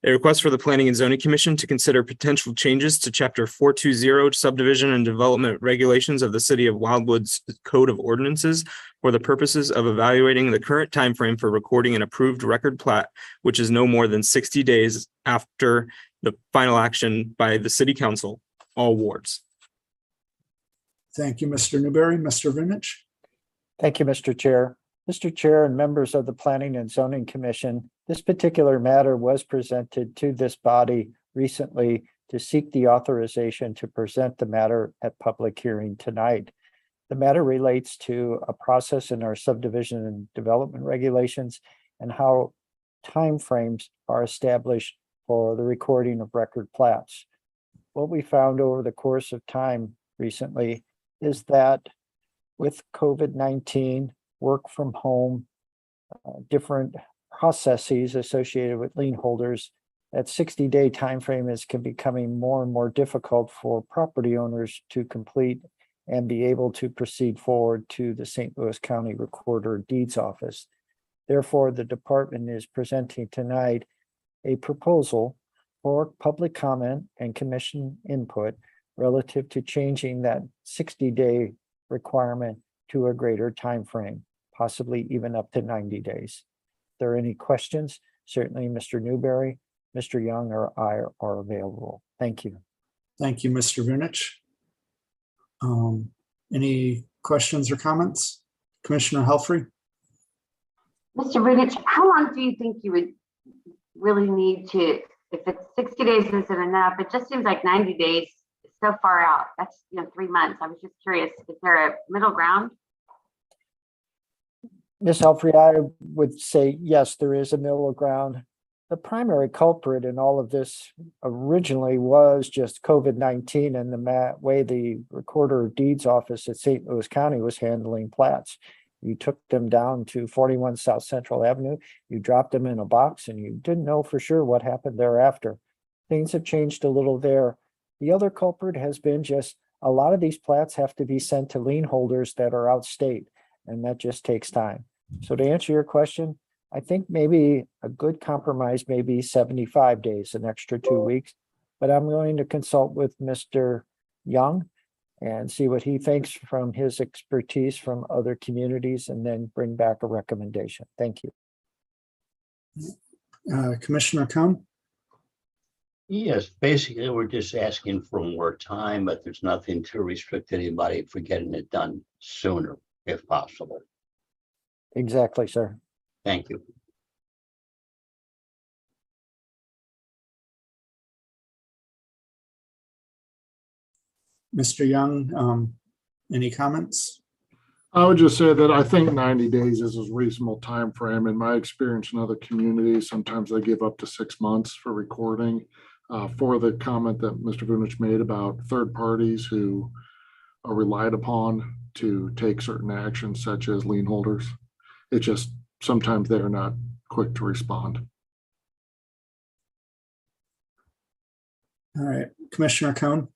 A request for the Planning and Zoning Commission to consider potential changes to Chapter 420 Subdivision and Development Regulations of the City of Wildwood's Code of Ordinances for the purposes of evaluating the current timeframe for recording an approved record plat, which is no more than 60 days after the final action by the City Council, all wards. Thank you, Mr. Newberry. Mr. Vunich? Thank you, Mr. Chair. Mr. Chair and members of the Planning and Zoning Commission, this particular matter was presented to this body recently to seek the authorization to present the matter at public hearing tonight. The matter relates to a process in our subdivision and development regulations and how timeframes are established for the recording of record plats. What we found over the course of time recently is that with COVID-19, work from home, different processes associated with lien holders, that 60-day timeframe is becoming more and more difficult for property owners to complete and be able to proceed forward to the St. Louis County Recorder of Deeds Office. Therefore, the department is presenting tonight a proposal for public comment and commission input relative to changing that 60-day requirement to a greater timeframe, possibly even up to 90 days. If there are any questions, certainly Mr. Newberry, Mr. Young, or I are available. Thank you. Thank you, Mr. Vunich. Any questions or comments? Commissioner Helfrey? Mr. Vunich, how long do you think you would really need to, if it's 60 days isn't enough, it just seems like 90 days is so far out. That's 3 months. I was just curious, is there a middle ground? Ms. Helfrey, I would say, yes, there is a middle ground. The primary culprit in all of this originally was just COVID-19 and the way the Recorder of Deeds Office at St. Louis County was handling plats. You took them down to 41 South Central Avenue, you dropped them in a box, and you didn't know for sure what happened thereafter. Things have changed a little there. The other culprit has been just a lot of these plats have to be sent to lien holders that are out state, and that just takes time. So to answer your question, I think maybe a good compromise may be 75 days, an extra 2 weeks, but I'm going to consult with Mr. Young and see what he thinks from his expertise from other communities and then bring back a recommendation. Thank you. Commissioner Cohn? Yes, basically, we're just asking for more time, but there's nothing to restrict anybody for getting it done sooner, if possible. Exactly, sir. Thank you. Mr. Young, any comments? I would just say that I think 90 days is a reasonable time frame. In my experience in other communities, sometimes they give up to 6 months for recording. For the comment that Mr. Vunich made about third parties who are relied upon to take certain actions, such as lien holders, it just sometimes they're not quick to respond. All right, Commissioner Cohn?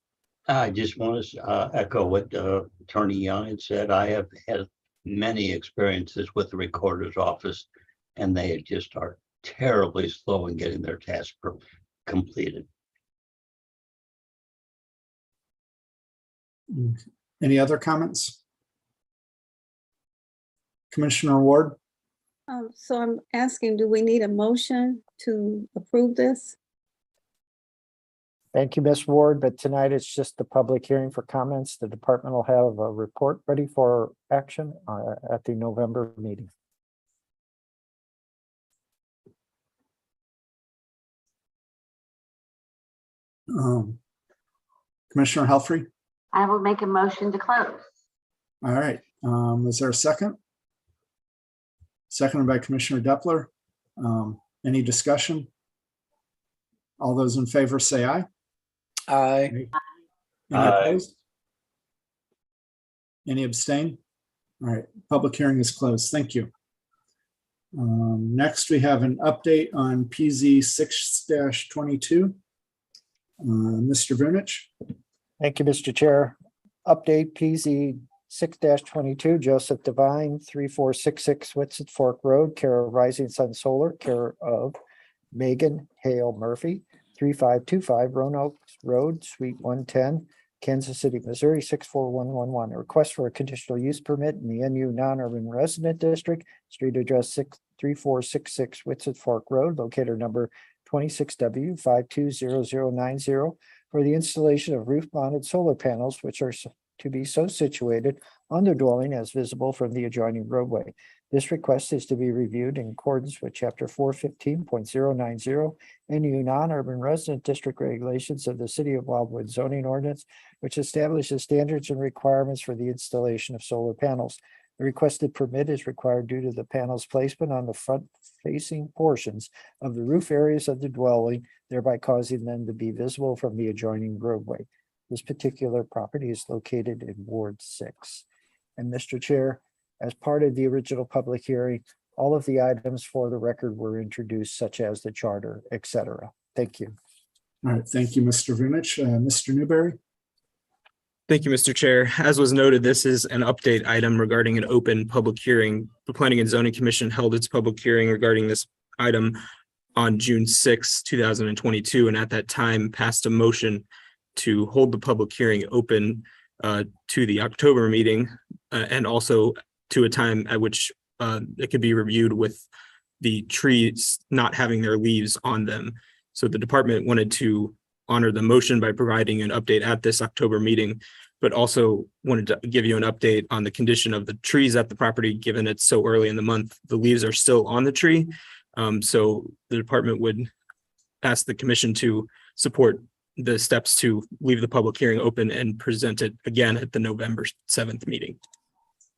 I just want to echo what Attorney Young had said. I have had many experiences with the Recorder's Office, and they just are terribly slow in getting their task completed. Any other comments? Commissioner Ward? So I'm asking, do we need a motion to approve this? Thank you, Ms. Ward, but tonight it's just the public hearing for comments. The department will have a report ready for action at the November meeting. Commissioner Helfrey? I will make a motion to close. All right, is there a second? Seconded by Commissioner Depler. Any discussion? All those in favor say aye. Aye. Any opposed? Any abstain? All right, public hearing is closed. Thank you. Next, we have an update on PZ 6-22. Mr. Vunich. Thank you, Mr. Chair. Update PZ 6-22, Joseph Devine, 3466 Whitsett Fork Road, care of Rising Sun Solar, care of Megan Hale Murphy, 3525 Roanoke Road, Suite 110, Kansas City, Missouri, 64111. A request for a conditional use permit in the NU non-urban resident district, street address 3466 Whitsett Fork Road, locator number 26W520090, for the installation of roof-mounted solar panels, which are to be so situated on the dwelling as visible from the adjoining roadway. This request is to be reviewed in accordance with Chapter 415.090 NU non-urban resident district regulations of the City of Wildwood zoning ordinance, which establishes standards and requirements for the installation of solar panels. The requested permit is required due to the panel's placement on the front-facing portions of the roof areas of the dwelling, thereby causing them to be visible from the adjoining roadway. This particular property is located in Ward 6. And Mr. Chair, as part of the original public hearing, all of the items for the record were introduced, such as the charter, etc. Thank you. All right, thank you, Mr. Vunich. Mr. Newberry? Thank you, Mr. Chair. As was noted, this is an update item regarding an open public hearing. The Planning and Zoning Commission held its public hearing regarding this item on June 6, 2022, and at that time passed a motion to hold the public hearing open to the October meeting and also to a time at which it could be reviewed with the trees not having their leaves on them. So the department wanted to honor the motion by providing an update at this October meeting, but also wanted to give you an update on the condition of the trees at the property, given it's so early in the month. The leaves are still on the tree. So the department would ask the commission to support the steps to leave the public hearing open and present it again at the November 7th meeting.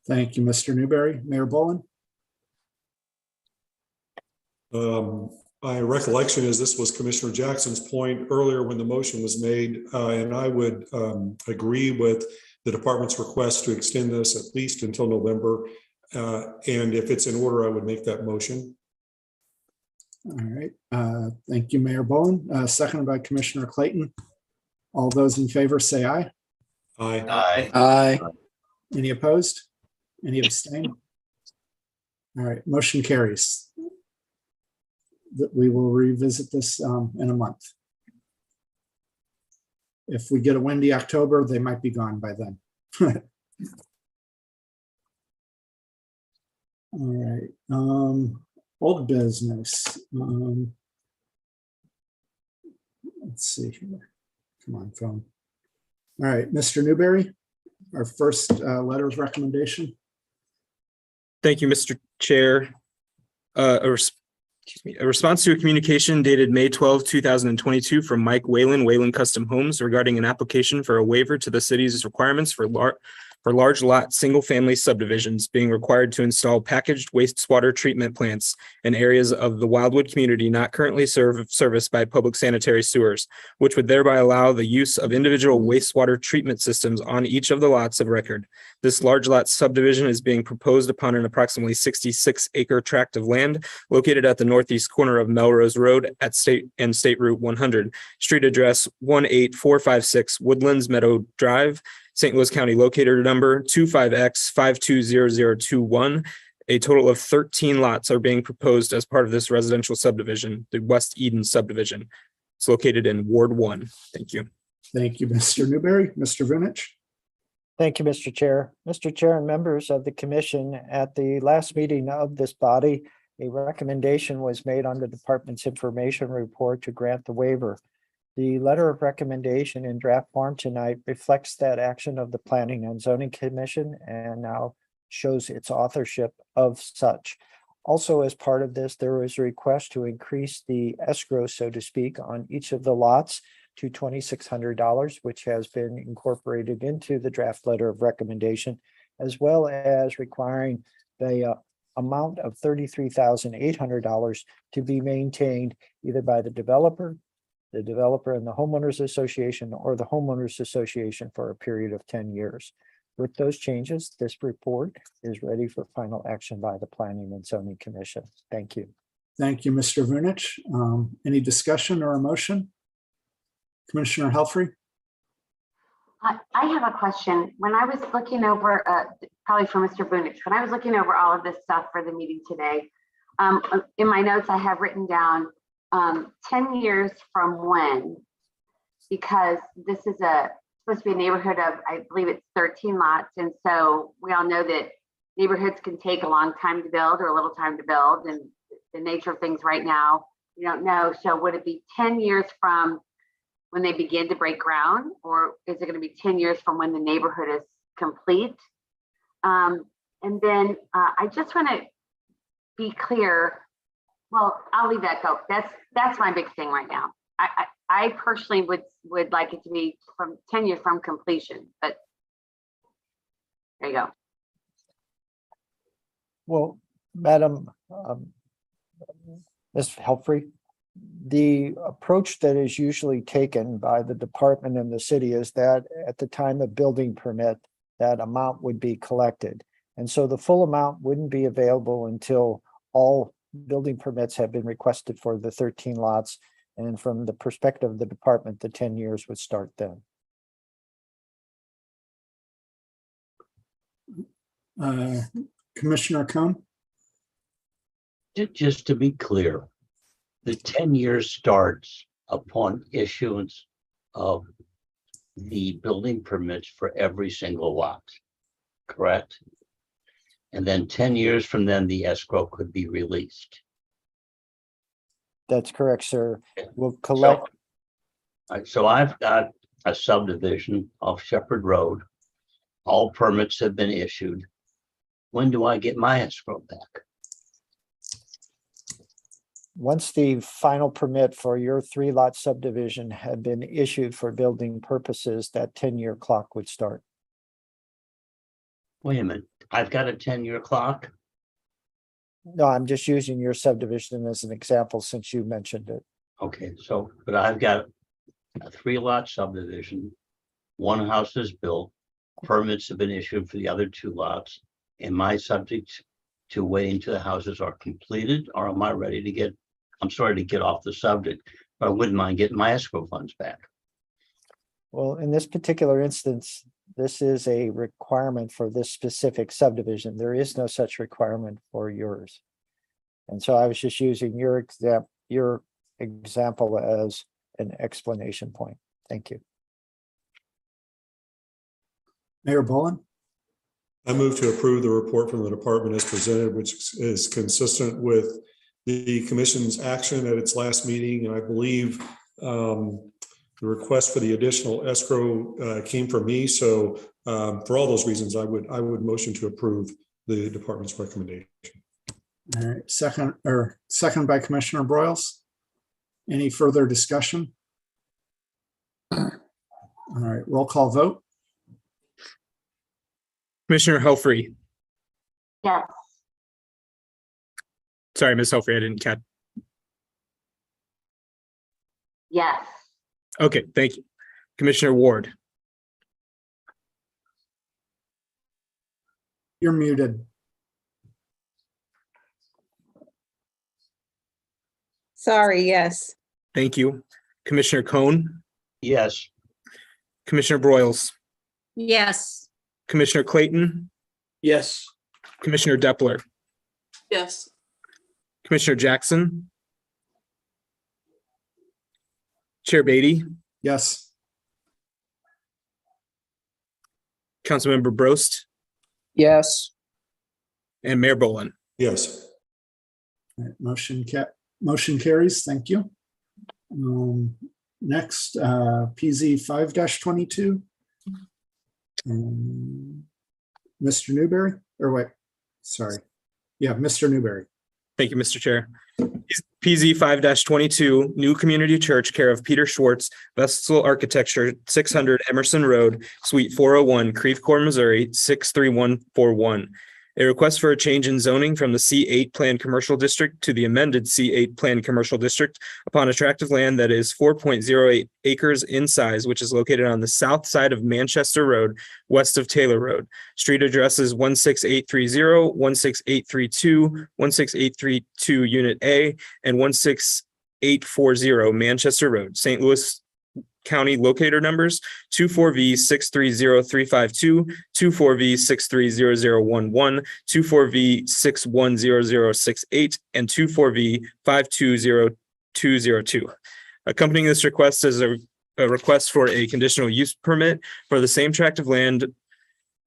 Thank you, Mr. Newberry. Mayor Boland? My recollection is this was Commissioner Jackson's point earlier when the motion was made, and I would agree with the department's request to extend this at least until November. And if it's in order, I would make that motion. All right. Thank you, Mayor Boland. Seconded by Commissioner Clayton. All those in favor say aye. Aye. Aye. Aye. Any opposed? Any abstain? All right, motion carries. That we will revisit this in a month. If we get a windy October, they might be gone by then. All right, old business. Let's see here. Come on, phone. All right, Mr. Newberry, our first letter of recommendation. Thank you, Mr. Chair. A response to a communication dated May 12, 2022 from Mike Whalen Custom Homes regarding an application for a waiver to the city's requirements for large lot single-family subdivisions being required to install packaged wastewater treatment plants in areas of the Wildwood community not currently serviced by public sanitary sewers, which would thereby allow the use of individual wastewater treatment systems on each of the lots of record. This large lot subdivision is being proposed upon an approximately 66-acre tract of land located at the northeast corner of Melrose Road at State Route 100, street address 18456 Woodlands Meadow Drive, St. Louis County, locator number 25X520021. A total of 13 lots are being proposed as part of this residential subdivision, the West Eden subdivision. It's located in Ward 1. Thank you. Thank you, Mr. Newberry. Mr. Vunich. Thank you, Mr. Chair. Mr. Chair and members of the commission, at the last meeting of this body, a recommendation was made on the department's information report to grant the waiver. The letter of recommendation in draft form tonight reflects that action of the Planning and Zoning Commission and now shows its authorship of such. Also, as part of this, there was a request to increase the escrow, so to speak, on each of the lots to $2,600, which has been incorporated into the draft letter of recommendation, as well as requiring the amount of $33,800 to be maintained either by the developer and the homeowners association, or the homeowners association for a period of 10 years. With those changes, this report is ready for final action by the Planning and Zoning Commission. Thank you. Thank you, Mr. Vunich. Any discussion or a motion? Commissioner Helfrey? I have a question. When I was looking over, probably for Mr. Vunich, when I was looking over all of this stuff for the meeting today, in my notes I have written down 10 years from when? Because this is supposed to be a neighborhood of, I believe it's 13 lots. And so we all know that neighborhoods can take a long time to build or a little time to build, and the nature of things right now, we don't know. So would it be 10 years from when they begin to break ground, or is it going to be 10 years from when the neighborhood is complete? And then I just want to be clear. Well, I'll leave that go. That's my big thing right now. I personally would like it to be from 10 years from completion, but there you go. Well, Madam, Ms. Helfrey, the approach that is usually taken by the department and the city is that at the time of building permit, that amount would be collected. And so the full amount wouldn't be available until all building permits have been requested for the 13 lots. And from the perspective of the department, the 10 years would start then. Commissioner Cohn? Just to be clear, the 10 years starts upon issuance of the building permits for every single lot, correct? And then 10 years from then, the escrow could be released. That's correct, sir. We'll collect. So I've got a subdivision off Shepherd Road. All permits have been issued. When do I get my escrow back? Once the final permit for your 3-lot subdivision had been issued for building purposes, that 10-year clock would start. Wait a minute, I've got a 10-year clock? No, I'm just using your subdivision as an example since you mentioned it. Okay, so, but I've got a 3-lot subdivision. One house is built, permits have been issued for the other 2 lots. Am I subject to waiting till the houses are completed, or am I ready to get, I'm sorry to get off the subject, but I wouldn't mind getting my escrow funds back. Well, in this particular instance, this is a requirement for this specific subdivision. There is no such requirement for yours. And so I was just using your example as an explanation point. Thank you. Mayor Boland? I move to approve the report from the department as presented, which is consistent with the commission's action at its last meeting. And I believe the request for the additional escrow came from me. So for all those reasons, I would motion to approve the department's recommendation. All right, second by Commissioner Broyles. Any further discussion? All right, roll call vote. Commissioner Helfrey. Yes. Sorry, Ms. Helfrey, I didn't catch. Yes. Okay, thank you. Commissioner Ward. You're muted. Sorry, yes. Thank you. Commissioner Cohn. Yes. Commissioner Broyles. Yes. Commissioner Clayton. Yes. Commissioner Depler. Yes. Commissioner Jackson. Chair Beatty. Yes. Councilmember Brost. Yes. And Mayor Boland. Yes. All right, motion carries. Thank you. Next, PZ 5-22. Mr. Newberry, or wait, sorry. Yeah, Mr. Newberry. Thank you, Mr. Chair. PZ 5-22, New Community Church, care of Peter Schwartz, Vestal Architecture, 600 Emerson Road, Suite 401, Creve Coeur, Missouri, 63141. A request for a change in zoning from the C8 Planned Commercial District to the amended C8 Planned Commercial District upon a tract of land that is 4.08 acres in size, which is located on the south side of Manchester Road, west of Taylor Road. Street addresses 16830, 16832, 16832 Unit A, and 16840 Manchester Road, St. Louis County locator numbers 24V630352, 24V630011, 24V610068, and 24V520 202. Accompanying this request is a request for a conditional use permit for the same tract of land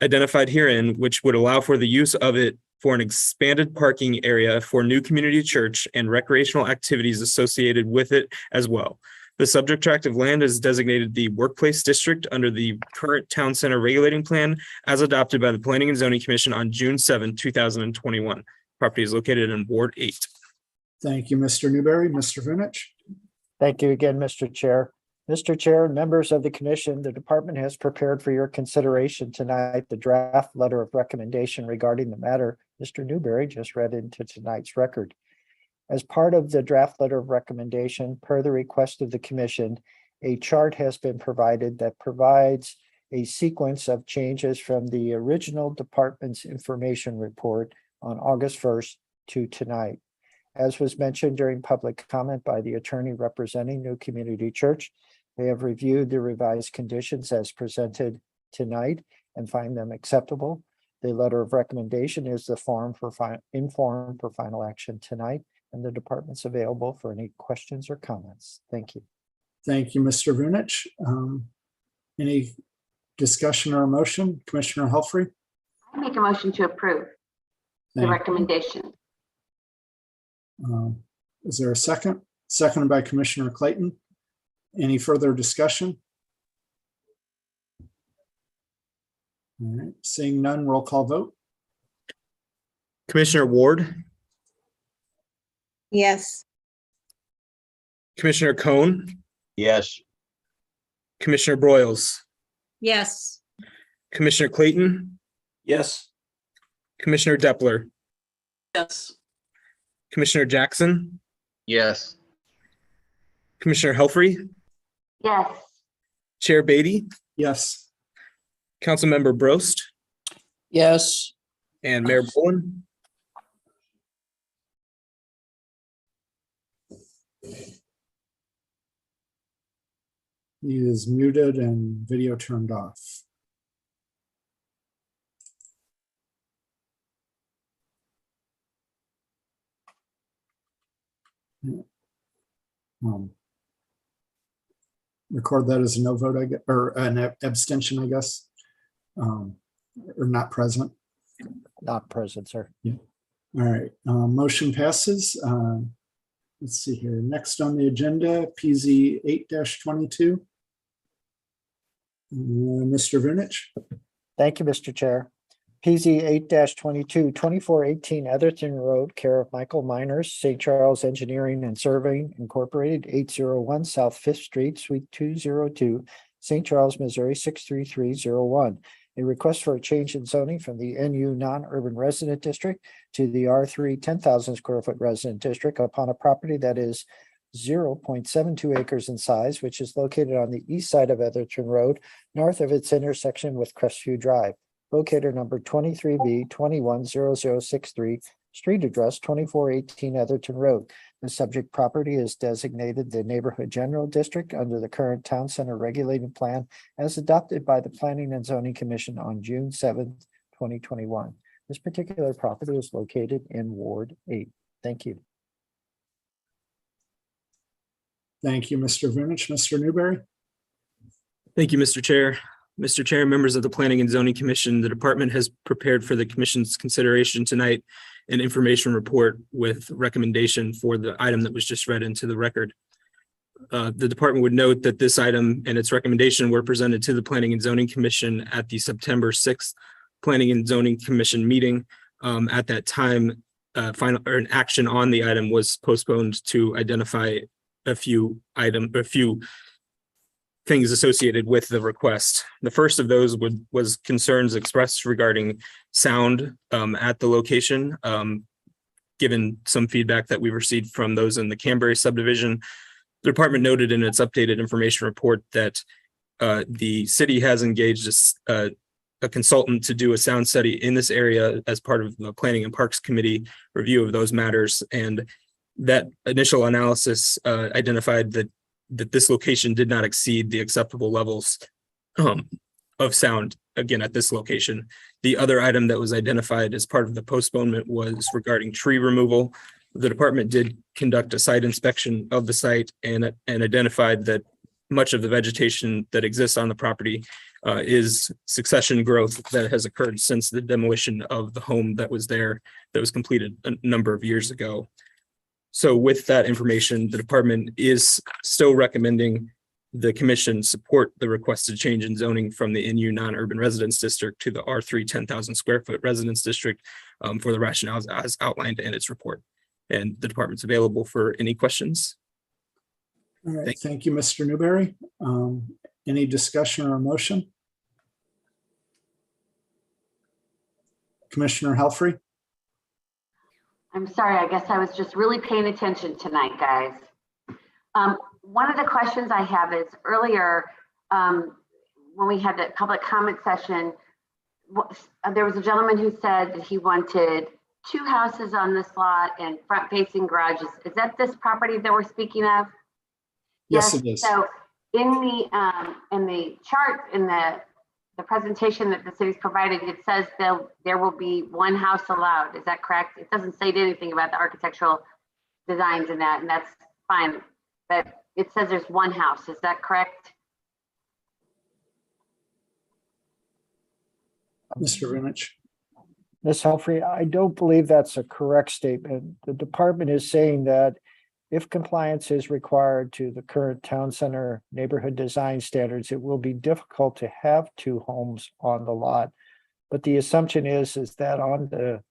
identified herein, which would allow for the use of it for an expanded parking area for new community church and recreational activities associated with it as well. The subject tract of land is designated the Workplace District under the current Town Center Regulating Plan as adopted by the Planning and Zoning Commission on June 7, 2021. Property is located in Ward 8. Thank you, Mr. Newberry. Mr. Vunich. Thank you again, Mr. Chair. Mr. Chair and members of the commission, the department has prepared for your consideration tonight the draft letter of recommendation regarding the matter Mr. Newberry just read into tonight's record. As part of the draft letter of recommendation, per the request of the commission, a chart has been provided that provides a sequence of changes from the original department's information report on August 1st to tonight. As was mentioned during public comment by the attorney representing New Community Church, they have reviewed the revised conditions as presented tonight and find them acceptable. The letter of recommendation is the form for final action tonight, and the department's available for any questions or comments. Thank you. Thank you, Mr. Vunich. Any discussion or motion? Commissioner Helfrey? I make a motion to approve the recommendation. Is there a second? Seconded by Commissioner Clayton. Any further discussion? All right, seeing none, roll call vote. Commissioner Ward, Yes. Commissioner Cohn, Yes. Commissioner Broyles, Yes. Commissioner Clayton, Yes. Commissioner Depler, Yes. Commissioner Jackson, Yes. Commissioner Helfrey, Yes. Chair Beatty, Yes. Councilmember Brost, Yes. and Mayor Bowen. He is muted and video turned off. Record that as a no vote, I guess, or an abstention, I guess, or not present. Not present, sir. Yeah. All right. Motion passes. Let's see here. Next on the agenda, PZ 8-22. Mr. Vunich. Thank you, Mr. Chair. PZ 8-22, 2418 Etherton Road, care of Michael Miners, St. Charles Engineering and Surveying Incorporated, 801 South 5th Street, Suite 202, St. Charles, Missouri, 63301. A request for a change in zoning from the NU non-urban resident district to the R3 10,000 square foot resident district upon a property that is 0.72 acres in size, which is located on the east side of Etherton Road, north of its intersection with Crestview Drive. Locator number 23B 210063, street address 2418 Etherton Road. The subject property is designated the Neighborhood General District under the current Town Center Regulating Plan as adopted by the Planning and Zoning Commission on June 7th, 2021. This particular property is located in Ward 8. Thank you. Thank you, Mr. Vunich. Mr. Newberry. Thank you, Mr. Chair. Mr. Chair, members of the Planning and Zoning Commission, the department has prepared for the commission's consideration tonight an information report with recommendation for the item that was just read into the record. The department would note that this item and its recommendation were presented to the Planning and Zoning Commission at the September 6th Planning and Zoning Commission meeting. At that time, an action on the item was postponed to identify a few things associated with the request. The first of those was concerns expressed regarding sound at the location. Given some feedback that we received from those in the Canberra subdivision, the department noted in its updated information report that the city has engaged a consultant to do a sound study in this area as part of the Planning and Parks Committee review of those matters. And that initial analysis identified that this location did not exceed the acceptable levels of sound, again, at this location. The other item that was identified as part of the postponement was regarding tree removal. The department did conduct a site inspection of the site and identified that much of the vegetation that exists on the property is succession growth that has occurred since the demolition of the home that was there, that was completed a number of years ago. So with that information, the department is still recommending the commission support the requested change in zoning from the NU non-urban residence district to the R3 10,000 square foot residence district for the rationales as outlined in its report. And the department's available for any questions. All right, thank you, Mr. Newberry. Any discussion or motion? Commissioner Helfrey? I'm sorry, I guess I was just really paying attention tonight, guys. One of the questions I have is earlier, when we had the public comment session, there was a gentleman who said that he wanted 2 houses on this lot and front-facing garages. Is that this property that we're speaking of? Yes, it is. So in the chart, in the presentation that the city's provided, it says there will be 1 house allowed. Is that correct? It doesn't say anything about the architectural designs in that, and that's fine. But it says there's 1 house. Is that correct? Mr. Runich? Ms. Helfrey, I don't believe that's a correct statement. The department is saying that if compliance is required to the current town center neighborhood design standards, it will be difficult to have 2 homes on the lot. But the assumption is that on the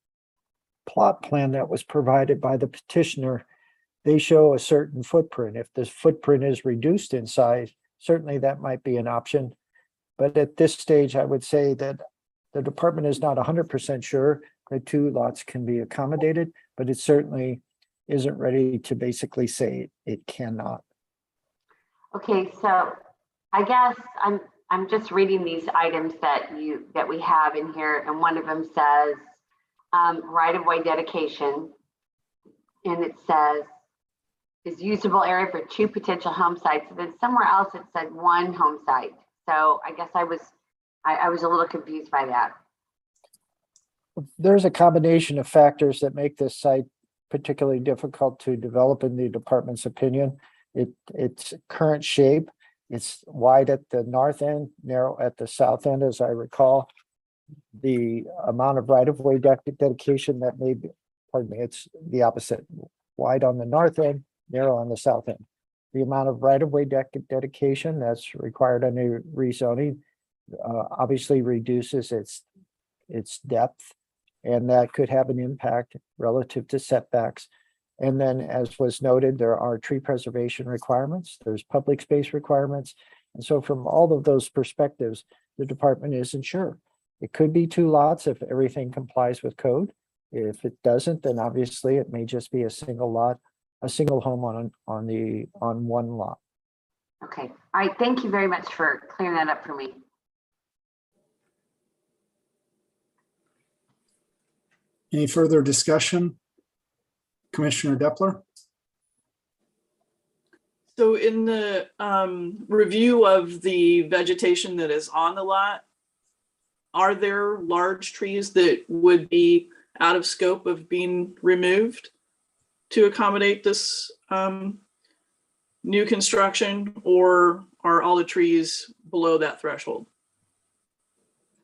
plot plan that was provided by the petitioner, they show a certain footprint. If this footprint is reduced in size, certainly that might be an option. But at this stage, I would say that the department is not 100% sure that 2 lots can be accommodated, but it certainly isn't ready to basically say it cannot. Okay, so I guess I'm just reading these items that we have in here, and one of them says right-of-way dedication, and it says is usable area for 2 potential home sites. And then somewhere else it said 1 home site. So I guess I was a little confused by that. There's a combination of factors that make this site particularly difficult to develop in the department's opinion. Its current shape, it's wide at the north end, narrow at the south end, as I recall. The amount of right-of-way dedication that may be, pardon me, it's the opposite. Wide on the north end, narrow on the south end. The amount of right-of-way dedication that's required under rezoning obviously reduces its depth, and that could have an impact relative to setbacks. And then, as was noted, there are tree preservation requirements, there's public space requirements. And so from all of those perspectives, the department isn't sure. It could be 2 lots if everything complies with code. If it doesn't, then obviously it may just be a single lot, a single home on 1 lot. Okay, all right, thank you very much for clearing that up for me. Any further discussion? Commissioner Depler? So in the review of the vegetation that is on the lot, are there large trees that would be out of scope of being removed to accommodate this new construction, or are all the trees below that threshold?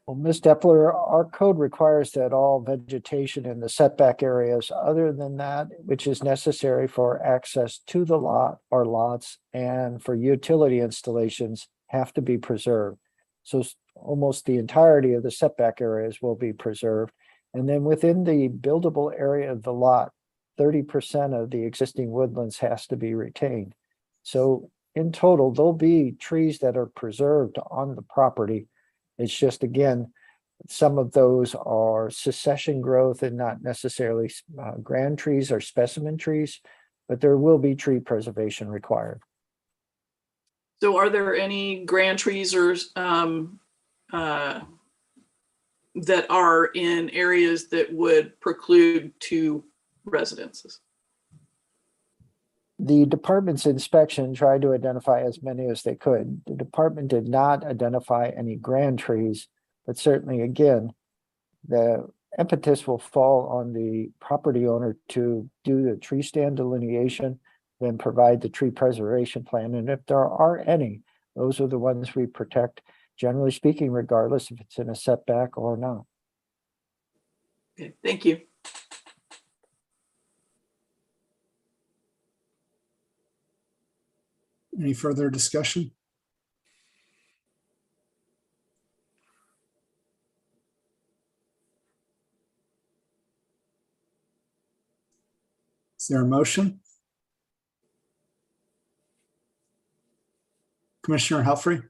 Well, Ms. Depler, our code requires that all vegetation in the setback areas other than that which is necessary for access to the lot or lots and for utility installations have to be preserved. So almost the entirety of the setback areas will be preserved. And then within the buildable area of the lot, 30% of the existing woodlands has to be retained. So in total, there'll be trees that are preserved on the property. It's just, again, some of those are succession growth and not necessarily grand trees or specimen trees, but there will be tree preservation required. So are there any grand trees or that are in areas that would preclude 2 residences? The department's inspection tried to identify as many as they could. The department did not identify any grand trees, but certainly, again, impetus will fall on the property owner to do the tree stand delineation, then provide the tree preservation plan. And if there are any, those are the ones we protect, generally speaking, regardless if it's in a setback or not. Okay, thank you. Any further discussion? Is there a motion? Commissioner Helfrey?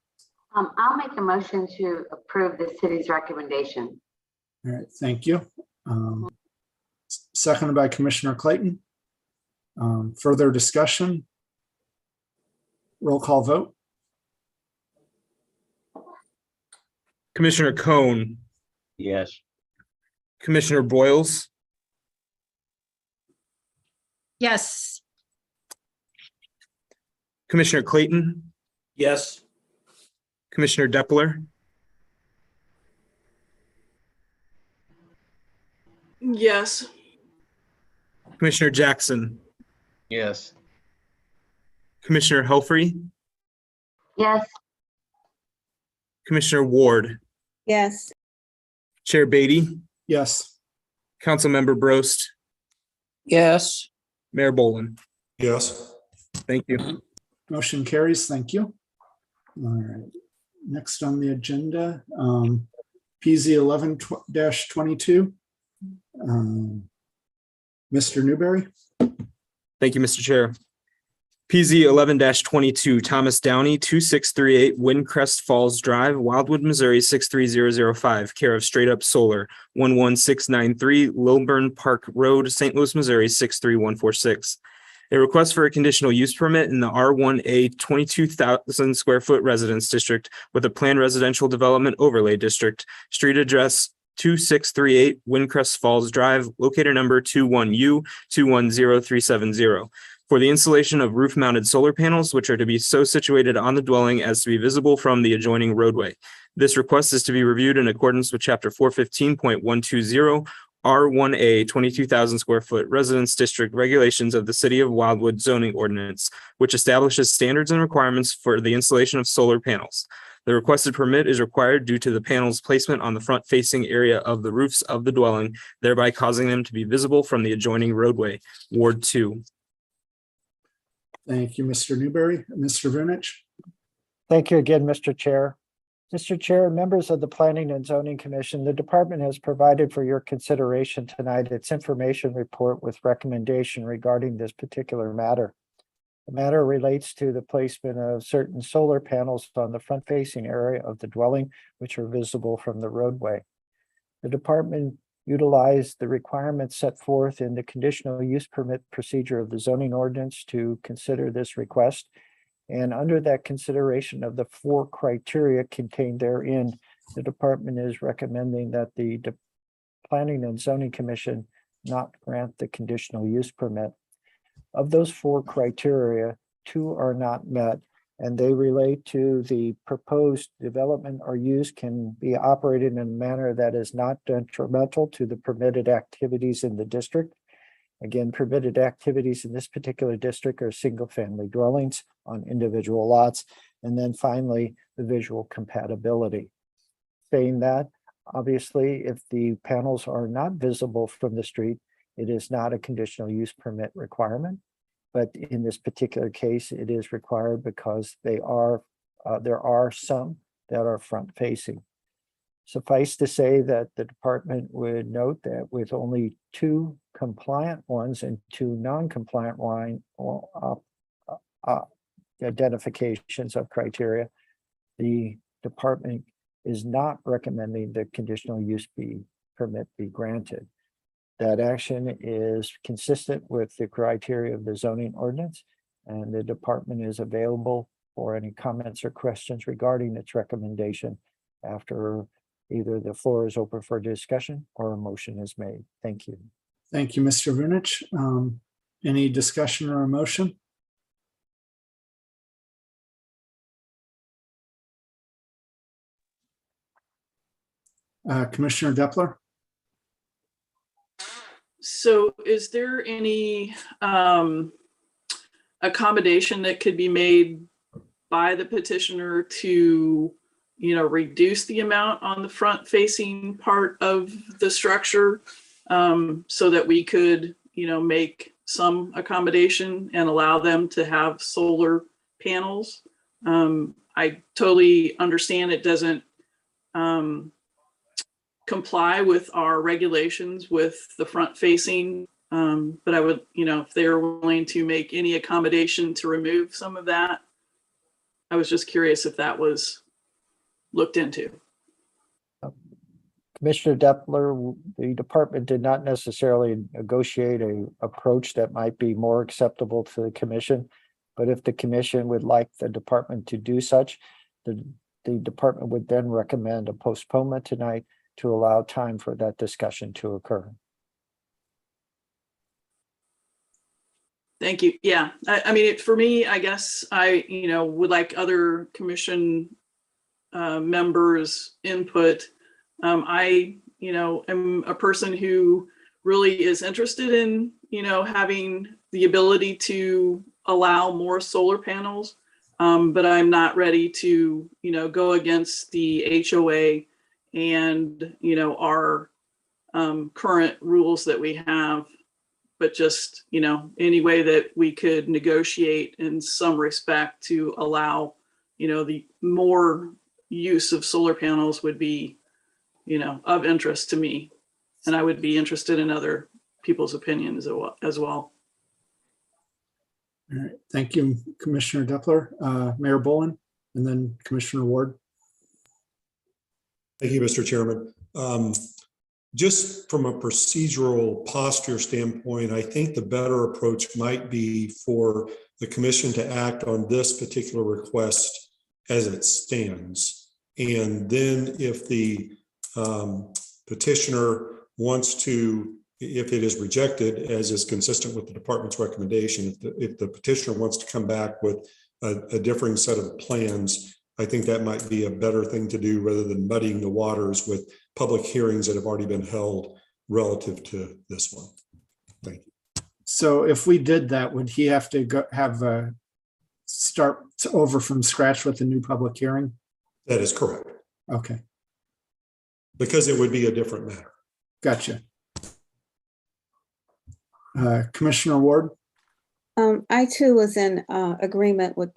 I'll make a motion to approve the city's recommendation. All right, thank you. Seconded by Commissioner Clayton. Further discussion? Roll call vote. Commissioner Cohn, Yes. Commissioner Boyles, Yes. Commissioner Clayton, Yes. Commissioner Depler, Yes. Commissioner Jackson, Yes. Commissioner Helfrey, Yes. Commissioner Ward, Yes. Chair Beatty, Yes. Councilmember Brost, Yes. Mayor Boland. Yes. Thank you. Motion carries. Thank you. All right. Next on the agenda, PZ 11-22. Mr. Newberry. Thank you, Mr. Chair. PZ 11-22, Thomas Downey, 2638 Windcrest Falls Drive, Wildwood, Missouri, 63005, care of Straight Up Solar, 11693 Lilburn Park Road, St. Louis, Missouri, 63146. A request for a conditional use permit in the R1A 22,000 square foot residence district with a planned residential development overlay district, street address 2638 Windcrest Falls Drive, locator number 21U 210370. For the installation of roof-mounted solar panels, which are to be so situated on the dwelling as to be visible from the adjoining roadway. This request is to be reviewed in accordance with Chapter 415.120 R1A 22,000 square foot residence district regulations of the City of Wildwood zoning ordinance, which establishes standards and requirements for the installation of solar panels. The requested permit is required due to the panel's placement on the front-facing area of the roofs of the dwelling, thereby causing them to be visible from the adjoining roadway. Ward 2. Thank you, Mr. Newberry. Mr. Vunich. Thank you again, Mr. Chair. Mr. Chair, members of the Planning and Zoning Commission, the department has provided for your consideration tonight its information report with recommendation regarding this particular matter. The matter relates to the placement of certain solar panels on the front-facing area of the dwelling, which are visible from the roadway. The department utilized the requirements set forth in the conditional use permit procedure of the zoning ordinance to consider this request. And under that consideration of the 4 criteria contained therein, the department is recommending that the Planning and Zoning Commission not grant the conditional use permit. Of those 4 criteria, 2 are not met, and they relate to the proposed development or use can be operated in a manner that is not detrimental to the permitted activities in the district. Again, permitted activities in this particular district are single-family dwellings on individual lots. And then finally, the visual compatibility. Saying that, obviously, if the panels are not visible from the street, it is not a conditional use permit requirement. But in this particular case, it is required because there are some that are front-facing. Suffice to say that the department would note that with only 2 compliant ones and 2 non-compliant identifications of criteria, the department is not recommending the conditional use permit be granted. That action is consistent with the criteria of the zoning ordinance, and the department is available for any comments or questions regarding its recommendation after either the floor is open for discussion or a motion is made. Thank you. Thank you, Mr. Vunich. Any discussion or a motion? Commissioner Depler. So is there any accommodation that could be made by the petitioner to, reduce the amount on the front facing part of the structure, so that we could, make some accommodation and allow them to have solar panels? I totally understand it doesn't comply with our regulations with the front facing, but I would, if they're willing to make any accommodation to remove some of that, I was just curious if that was looked into. Commissioner Depler, the department did not necessarily negotiate a approach that might be more acceptable to the commission. But if the commission would like the department to do such, the department would then recommend a postponement tonight to allow time for that discussion to occur. Thank you. Yeah, I mean, for me, I guess I, would like other commission members' input. I, am a person who really is interested in, having the ability to allow more solar panels, but I'm not ready to, go against the HOA and, our current rules that we have. But just, any way that we could negotiate in some respect to allow, the more use of solar panels would be, of interest to me. And I would be interested in other people's opinions as well. All right, thank you, Commissioner Depler. Mayor Bolin, and then Commissioner Ward. Thank you, Mr. Chairman. Just from a procedural posture standpoint, I think the better approach might be for the commission to act on this particular request as it stands. And then if the petitioner wants to, if it is rejected, as is consistent with the department's recommendation, if the petitioner wants to come back with a differing set of plans, I think that might be a better thing to do rather than muddying the waters with public hearings that have already been held relative to this one. Thank you. So if we did that, would he have to start over from scratch with a new public hearing? That is correct. Okay. Because it would be a different matter. Gotcha. Commissioner Ward? I too was in agreement with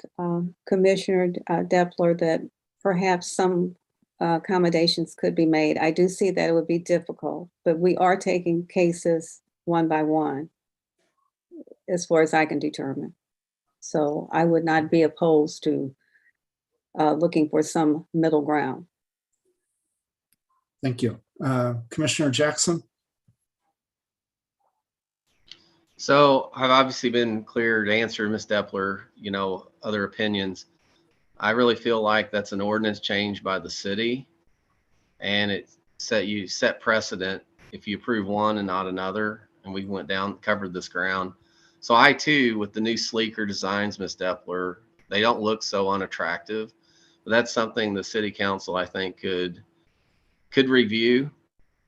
Commissioner Depler that perhaps some accommodations could be made. I do see that it would be difficult, but we are taking cases one by one, as far as I can determine. So I would not be opposed to looking for some middle ground. Thank you. Commissioner Jackson? So I've obviously been clear to answer Ms. Depler, other opinions. I really feel like that's an ordinance change by the city, and you set precedent if you approve one and not another. And we went down, covered this ground. So I too, with the new sleeker designs, Ms. Depler, they don't look so unattractive, but that's something the city council, I think, could review.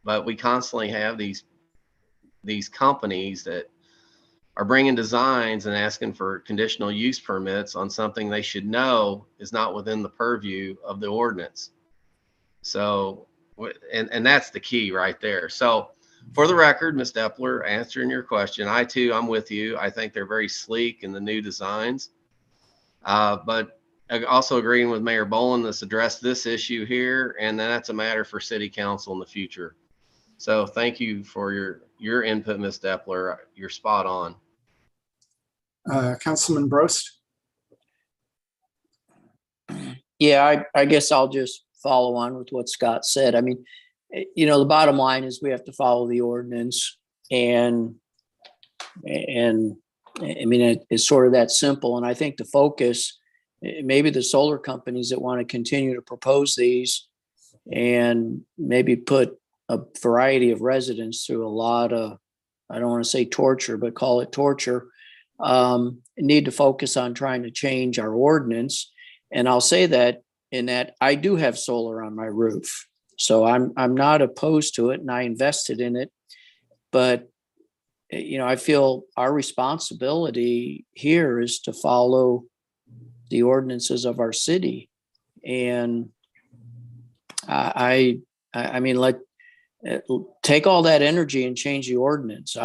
But we constantly have these companies that are bringing designs and asking for conditional use permits on something they should know is not within the purview of the ordinance. So, and that's the key right there. So for the record, Ms. Depler, answering your question, I'm with you. I think they're very sleek in the new designs. But also agreeing with Mayor Bolin, let's address this issue here, and then that's a matter for city council in the future. So thank you for your input, Ms. Depler. You're spot on. Councilman Brost? Yeah, I guess I'll just follow on with what Scott said. I mean, the bottom line is we have to follow the ordinance, and I mean, it's sort of that simple. And I think the focus, maybe the solar companies that want to continue to propose these and maybe put a variety of residents through a lot of, I don't want to say torture, but call it torture, need to focus on trying to change our ordinance. And I'll say that in that I do have solar on my roof. So I'm not opposed to it, and I invested in it. But I feel our responsibility here is to follow the ordinances of our city. And I mean, take all that energy and change the ordinance.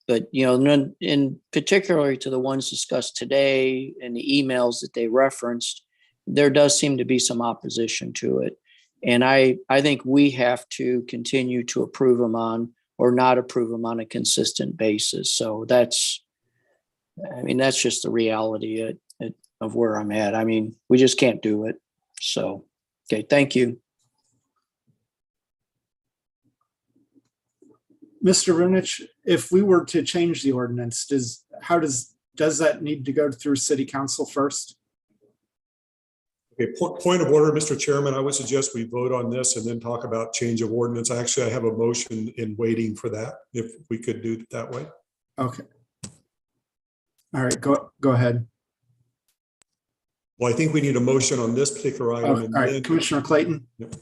But in particularly to the ones discussed today and the emails that they referenced, there does seem to be some opposition to it. And I think we have to continue to approve them on or not approve them on a consistent basis. So that's just the reality of where I'm at. I mean, we just can't do it. So, okay, thank you. Mr. Runich, if we were to change the ordinance, does that need to go through city council first? Okay, point of order, Mr. Chairman, I would suggest we vote on this and then talk about change of ordinance. Actually, I have a motion in waiting for that, if we could do it that way. Okay. All right, go ahead. Well, I think we need a motion on this particular item. All right, Commissioner Clayton. Yep.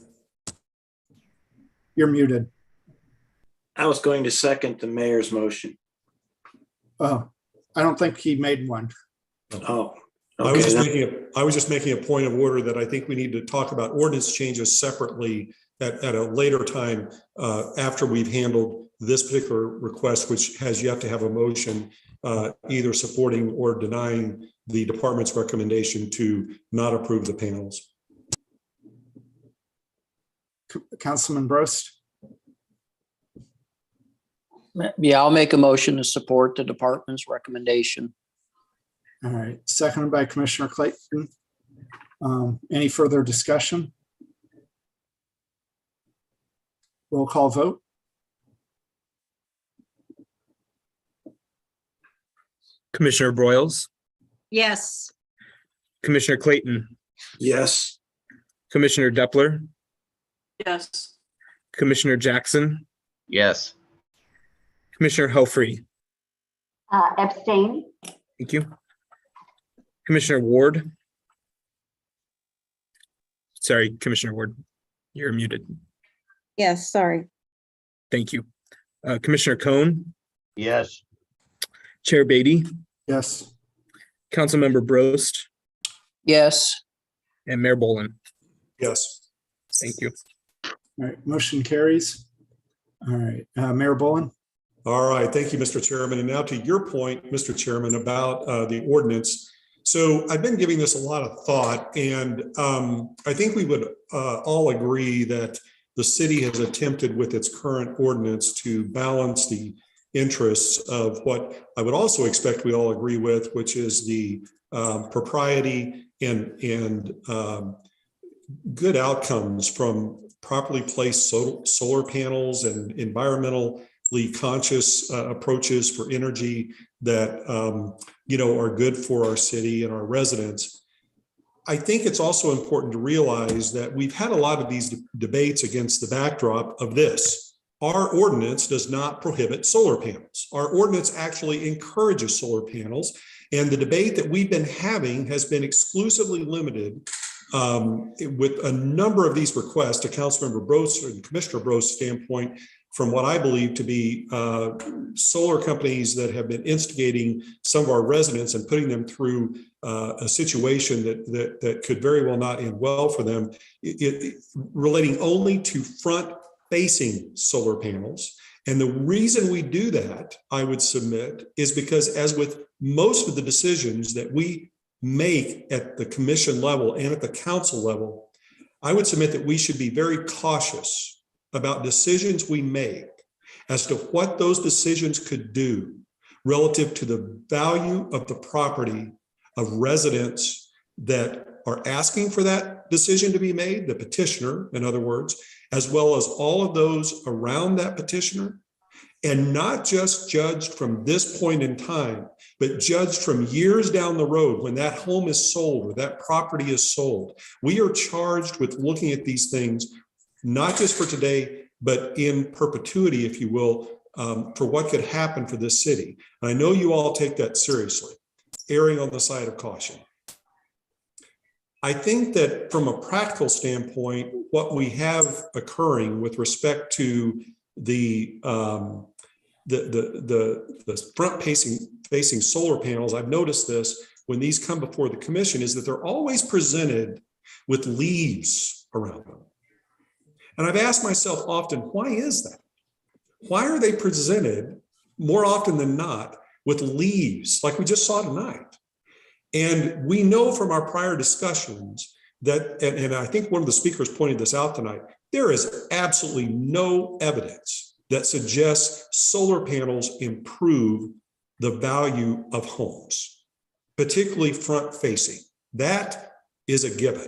You're muted. I was going to second the mayor's motion. Oh, I don't think he made one. Oh, okay. I was just making a point of order that I think we need to talk about ordinance changes separately at a later time after we've handled this particular request, which has yet to have a motion either supporting or denying the department's recommendation to not approve the panels. Councilman Brost. Yeah, I'll make a motion to support the department's recommendation. All right, seconded by Commissioner Clayton. Any further discussion? Roll call vote. Commissioner Broyles, Yes. Commissioner Clayton, yes. Commissioner Depler, Yes. Commissioner Jackson, Yes. Commissioner Helfrey. Abstain. Thank you. Commissioner Ward. Sorry, Commissioner Ward, you're muted. Yes, sorry. Thank you. Commissioner Cohn, Yes. Chair Beatty, Yes. Councilmember Brost, Yes. and Mayor Boland. Yes. Thank you. All right, motion carries. All right, Mayor Boland. All right, thank you, Mr. Chairman. And now to your point, Mr. Chairman, about the ordinance. So I've been giving this a lot of thought, and I think we would all agree that the city has attempted with its current ordinance to balance the interests of what I would also expect we all agree with, which is the propriety and good outcomes from properly placed solar panels and environmentally conscious approaches for energy that are good for our city and our residents. I think it's also important to realize that we've had a lot of these debates against the backdrop of this. Our ordinance does not prohibit solar panels. Our ordinance actually encourages solar panels. And the debate that we've been having has been exclusively limited with a number of these requests to Councilmember Brost and Commissioner Brost's standpoint from what I believe to be solar companies that have been instigating some of our residents and putting them through a situation that could very well not end well for them, relating only to front-facing solar panels. And the reason we do that, I would submit, is because as with most of the decisions that we make at the commission level and at the council level, I would submit that we should be very cautious about decisions we make as to what those decisions could do relative to the value of the property of residents that are asking for that decision to be made, the petitioner, in other words, as well as all of those around that petitioner, and not just judged from this point in time, but judged from years down the road when that home is sold or that property is sold. We are charged with looking at these things not just for today, but in perpetuity, if you will, for what could happen for this city. And I know you all take that seriously, erring on the side of caution. I think that from a practical standpoint, what we have occurring with respect to the front facing solar panels, I've noticed this when these come before the commission, is that they're always presented with leaves around them. And I've asked myself often, why is that? Why are they presented more often than not with leaves like we just saw tonight? And we know from our prior discussions that, and I think one of the speakers pointed this out tonight, there is absolutely no evidence that suggests solar panels improve the value of homes, particularly front facing. That is a given.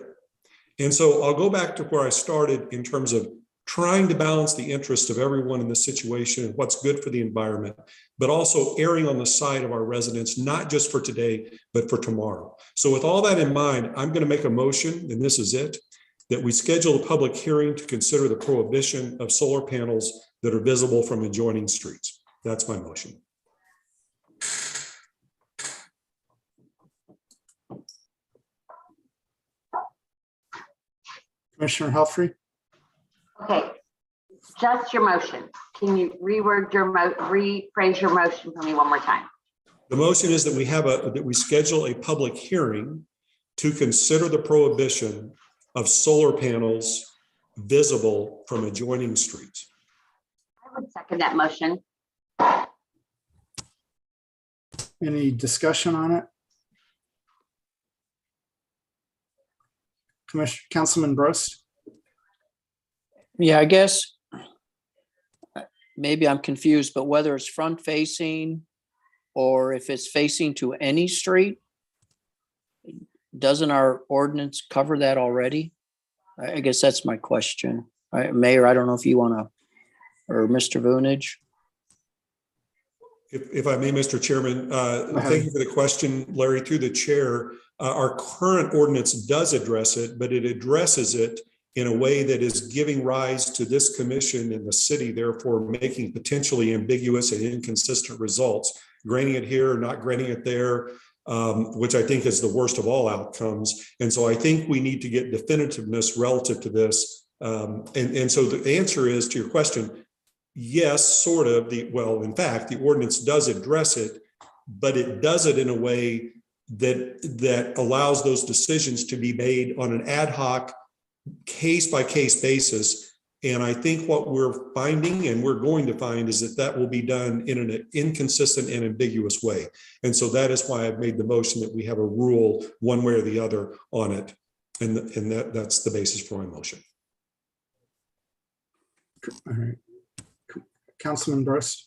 And so I'll go back to where I started in terms of trying to balance the interest of everyone in this situation and what's good for the environment, but also erring on the side of our residents, not just for today, but for tomorrow. So with all that in mind, I'm going to make a motion, and this is it, that we schedule a public hearing to consider the prohibition of solar panels that are visible from adjoining streets. That's my motion. Commissioner Helfrey? Okay, just your motion. Can you rephrase your motion for me one more time? The motion is that we schedule a public hearing to consider the prohibition of solar panels visible from adjoining streets. I would second that motion. Any discussion on it? Councilman Brost? Yeah, I guess maybe I'm confused, but whether it's front facing or if it's facing to any street, doesn't our ordinance cover that already? I guess that's my question. Mayor, I don't know if you want to, or Mr. Vunich. If I may, Mr. Chairman, thank you for the question, Larry, through the chair. Our current ordinance does address it, but it addresses it in a way that is giving rise to this commission and the city, therefore making potentially ambiguous and inconsistent results, granting it here, not granting it there, which I think is the worst of all outcomes. And so I think we need to get definitiveness relative to this. And so the answer is to your question, yes, sort of. Well, in fact, the ordinance does address it, but it does it in a way that allows those decisions to be made on an ad hoc, case-by-case basis. And I think what we're finding and we're going to find is that will be done in an inconsistent and ambiguous way. And so that is why I've made the motion that we have a rule one way or the other on it. And that's the basis for my motion. All right. Councilman Brost?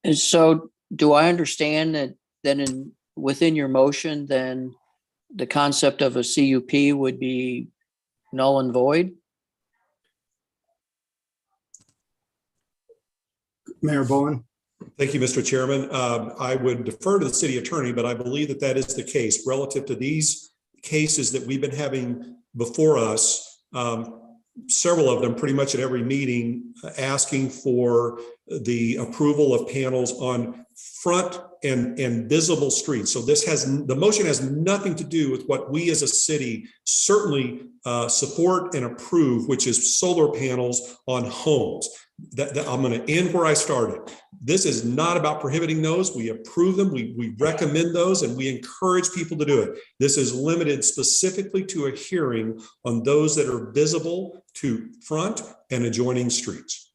And so do I understand that then within your motion, then the concept of a CUP would be null and void? Mayor Bowen? Thank you, Mr. Chairman. I would defer to the city attorney, but I believe that is the case relative to these cases that we've been having before us. Several of them pretty much at every meeting asking for the approval of panels on front and visible streets. So the motion has nothing to do with what we as a city certainly support and approve, which is solar panels on homes. I'm going to end where I started. This is not about prohibiting those. We approve them. We recommend those and we encourage people to do it. This is limited specifically to a hearing on those that are visible to front and adjoining streets.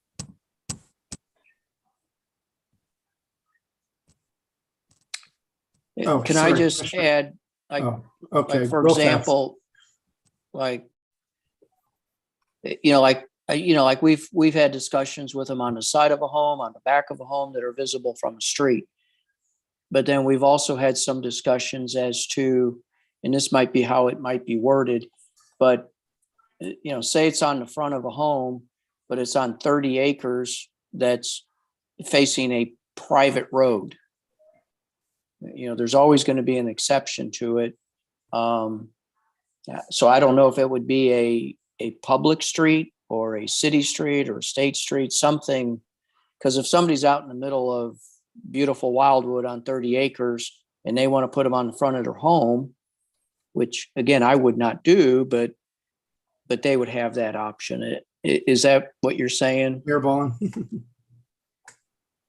Oh, Can sorry, I just add, like, okay, like for real fast. example, like we've had discussions with them on the side of a home, on the back of a home that are visible from a street. But then we've also had some discussions as to, and this might be how it might be worded, but say it's on the front of a home, but it's on 30 acres that's facing a private road. There's always going to be an exception to it. So I don't know if it would be a public street or a city street or a state street, something, because if somebody's out in the middle of beautiful wildwood on 30 acres and they want to put them on the front of their home, which again, I would not do, but they would have that option. Is that what you're saying? Mayor Boland.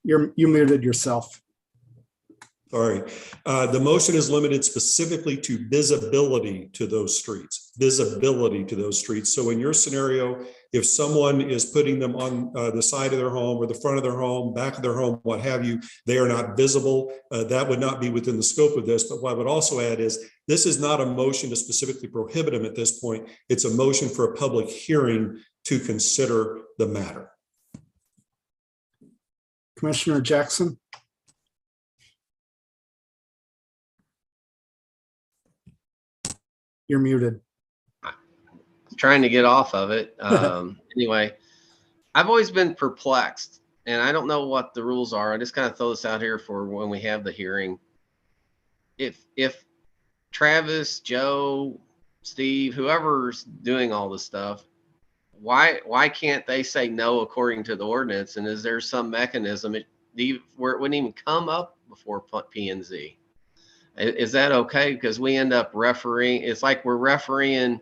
You muted yourself. Sorry. The motion is limited specifically to visibility to those streets, visibility to those streets. So in your scenario, if someone is putting them on the side of their home or the front of their home, back of their home, what have you, they are not visible. That would not be within the scope of this. But what I would also add is this is not a motion to specifically prohibit them at this point. It's a motion for a public hearing to consider the matter. Commissioner Jackson. You're muted. Trying to get off of it. Anyway, I've always been perplexed, and I don't know what the rules are. I just kind of throw this out here for when we have the hearing. If Travis, Joe, Steve, whoever's doing all this stuff, why can't they say no according to the ordinance? And is there some mechanism where it wouldn't even come up before P&Z? Is that okay? Because we end up refereeing. It's like we're refereeing.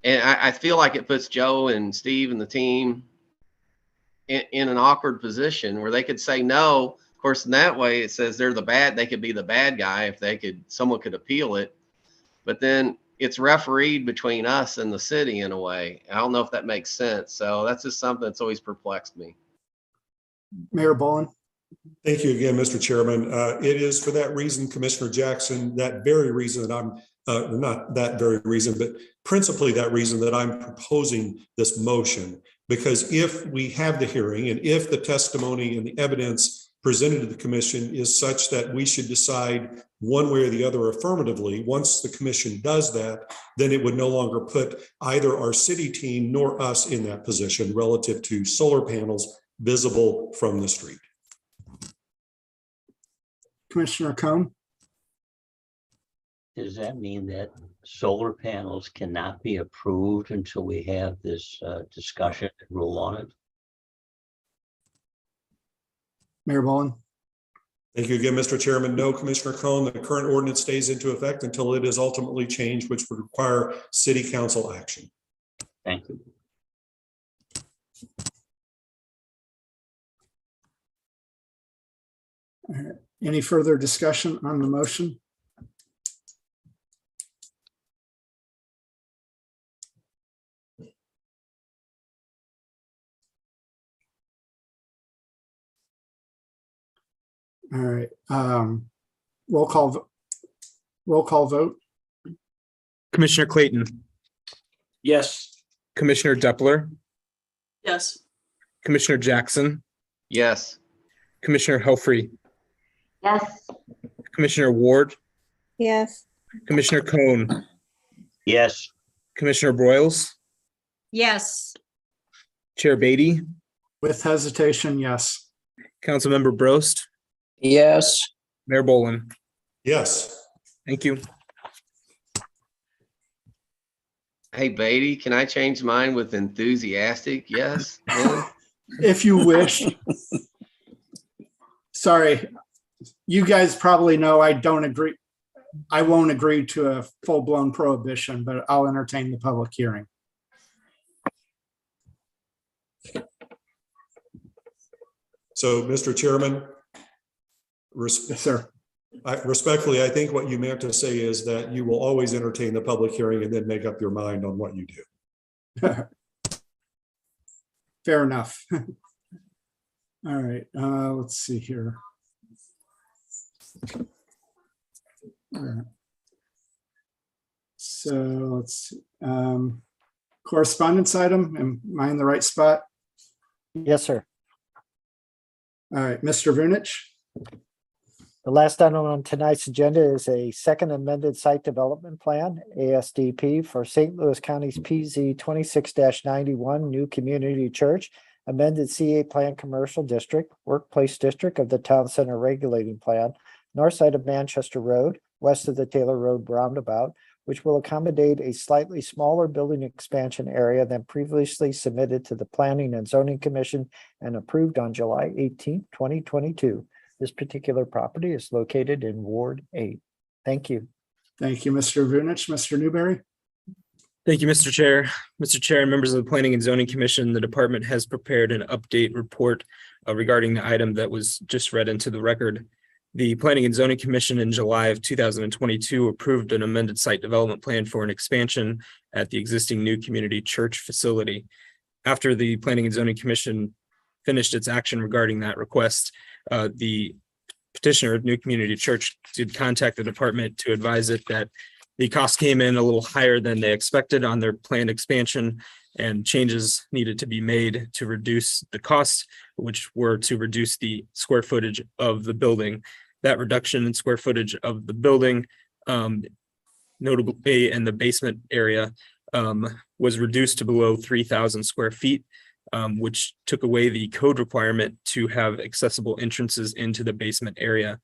And I feel like it puts Joe and Steve and the team in an awkward position where they could say no. Of course, in that way, it says they could be the bad guy if someone could appeal it. But then it's refereed between us and the city in a way. I don't know if that makes sense. So that's just something that's always perplexed me. Mayor Boland. Thank you again, Mr. Chairman. It is for that reason, Commissioner Jackson, that very reason that I'm, not that very reason, but principally that reason that I'm proposing this motion. Because if we have the hearing and if the testimony and the evidence presented to the commission is such that we should decide one way or the other affirmatively, once the commission does that, then it would no longer put either our city team nor us in that position relative to solar panels visible from the street. Commissioner Cohn. Does that mean that solar panels cannot be approved until we have this discussion and rule on it? Mayor Boland. Thank you again, Mr. Chairman. No, Commissioner Cohn, the current ordinance stays into effect until it is ultimately changed, which would require city council action. Thank you. All right. Any further discussion on the motion? All right. Roll call vote. Commissioner Clayton, Yes. Commissioner Depler, Yes. Commissioner Jackson, Yes. Commissioner Helfrey, Yes. Commissioner Ward, Yes. Commissioner Cohn, Yes. Commissioner Broyles, Yes. Chair Beatty, With hesitation, yes. Councilmember Brost, Yes. Mayor Boland. Yes. Thank you. Hey, Beatty, can I change mine with enthusiastic? Yes. If you wish. Sorry, you guys probably know I don't agree. I won't agree to a full-blown prohibition, but I'll entertain the public hearing. So, Mr. Chairman, Yes, sir. respectfully, I think what you meant to say is that you will always entertain the public hearing and then make up your mind on what you do. Fair enough. All right, let's see here. All right. So let's see. Correspondence item. Am I in the right spot? Yes, sir. All right, Mr. Vunich. The last item on tonight's agenda is a second amended site development plan, ASDP, for St. Louis County's PZ 26-91 New Community Church, amended CA Plan Commercial District, Workplace District of the Town Center Regulating Plan, north side of Manchester Road, west of the Taylor Road roundabout, which will accommodate a slightly smaller building expansion area than previously submitted to the Planning and Zoning Commission and approved on July 18, 2022. This particular property is located in Ward 8. Thank you. Thank you, Mr. Vunich. Mr. Newberry. Thank you, Mr. Chair. Mr. Chair and members of the Planning and Zoning Commission, the department has prepared an update report regarding the item that was just read into the record. The Planning and Zoning Commission in July of 2022 approved an amended site development plan for an expansion at the existing new community church facility. After the Planning and Zoning Commission finished its action regarding that request, the petitioner of New Community Church did contact the department to advise it that the cost came in a little higher than they expected on their planned expansion, and changes needed to be made to reduce the cost, which were to reduce the square footage of the building. That reduction in square footage of the building, notably in the basement area, was reduced to below 3,000 square feet, which took away the code requirement to have accessible entrances into the basement area.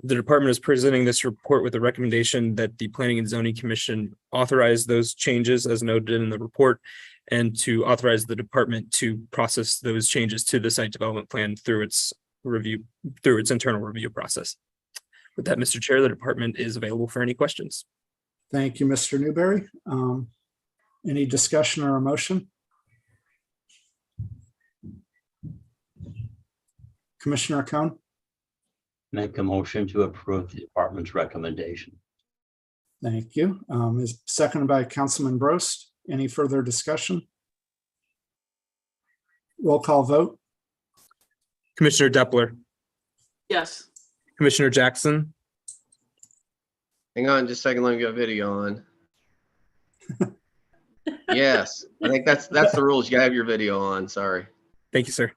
The department is presenting this report with a recommendation that the Planning and Zoning Commission authorize those changes as noted in the report, and to authorize the department to process those changes to the site development plan through its internal review process. With that, Mr. Chair, the department is available for any questions. Thank you, Mr. Newberry. Any discussion or a motion? Commissioner Cohn? Make a motion to approve the department's recommendation. Thank you. Is seconded by Councilman Brost. Any further discussion? Roll call vote. Commissioner Depler, Yes. Commissioner Jackson, Hang on just a second, let me get a video on. Yes, I think that's the rules. You gotta have your video on, sorry. thank you, sir.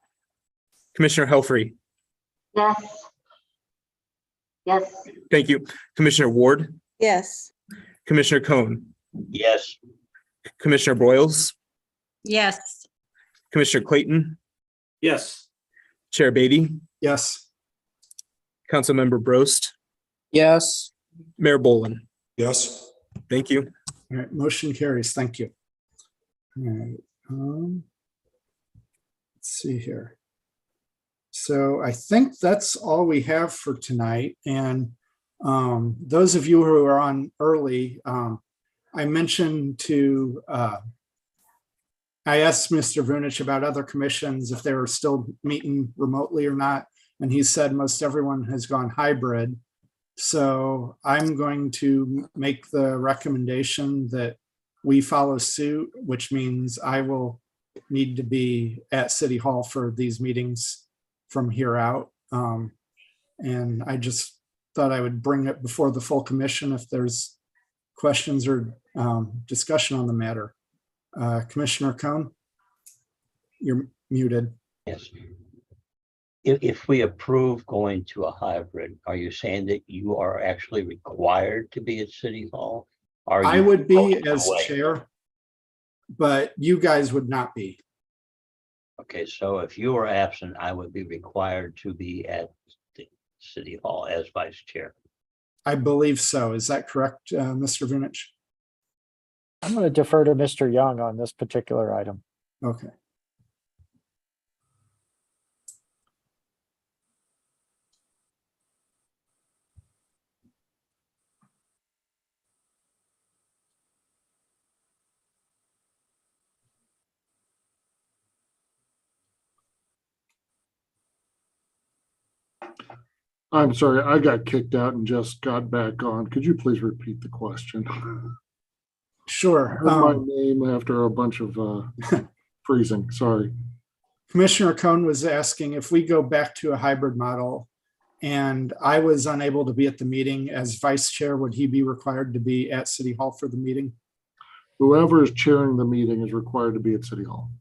Commissioner Helfrey, Yes. Yes. thank you. Commissioner Ward, Yes. Commissioner Cohn, Yes. Commissioner Broyles, Yes. Commissioner Clayton, Yes. Chair Beatty, Yes. Councilmember Brost, Yes. Mayor Boland. Yes. Thank you. All right, motion carries. Thank you. All right. Let's see here. So I think that's all we have for tonight. And those of you who are on early, I mentioned to, I asked Mr. Vunich about other commissions, if they were still meeting remotely or not. And he said most everyone has gone hybrid. So I'm going to make the recommendation that we follow suit, which means I will need to be at City Hall for these meetings from here out. And I just thought I would bring it before the full commission if there's questions or discussion on the matter. Commissioner Cohn, you're muted. Yes. If we approve going to a hybrid, are you saying that you are actually required to be at City Hall? I would be as away? chair, but you guys would not be. Okay, so if you are absent, I would be required to be at the City Hall as vice chair. I believe so. Is that correct, Mr. Vunich? I'm going to defer to Mr. Young on this particular item. Okay. I'm sorry, I got kicked out and just got back on. Could you please repeat the question? Sure. I heard my name after a bunch of freezing, sorry. Commissioner Cohn was asking if we go back to a hybrid model and I was unable to be at the meeting as vice chair, would he be required to be at City Hall for the meeting? Whoever is chairing the meeting is required to be at City Hall.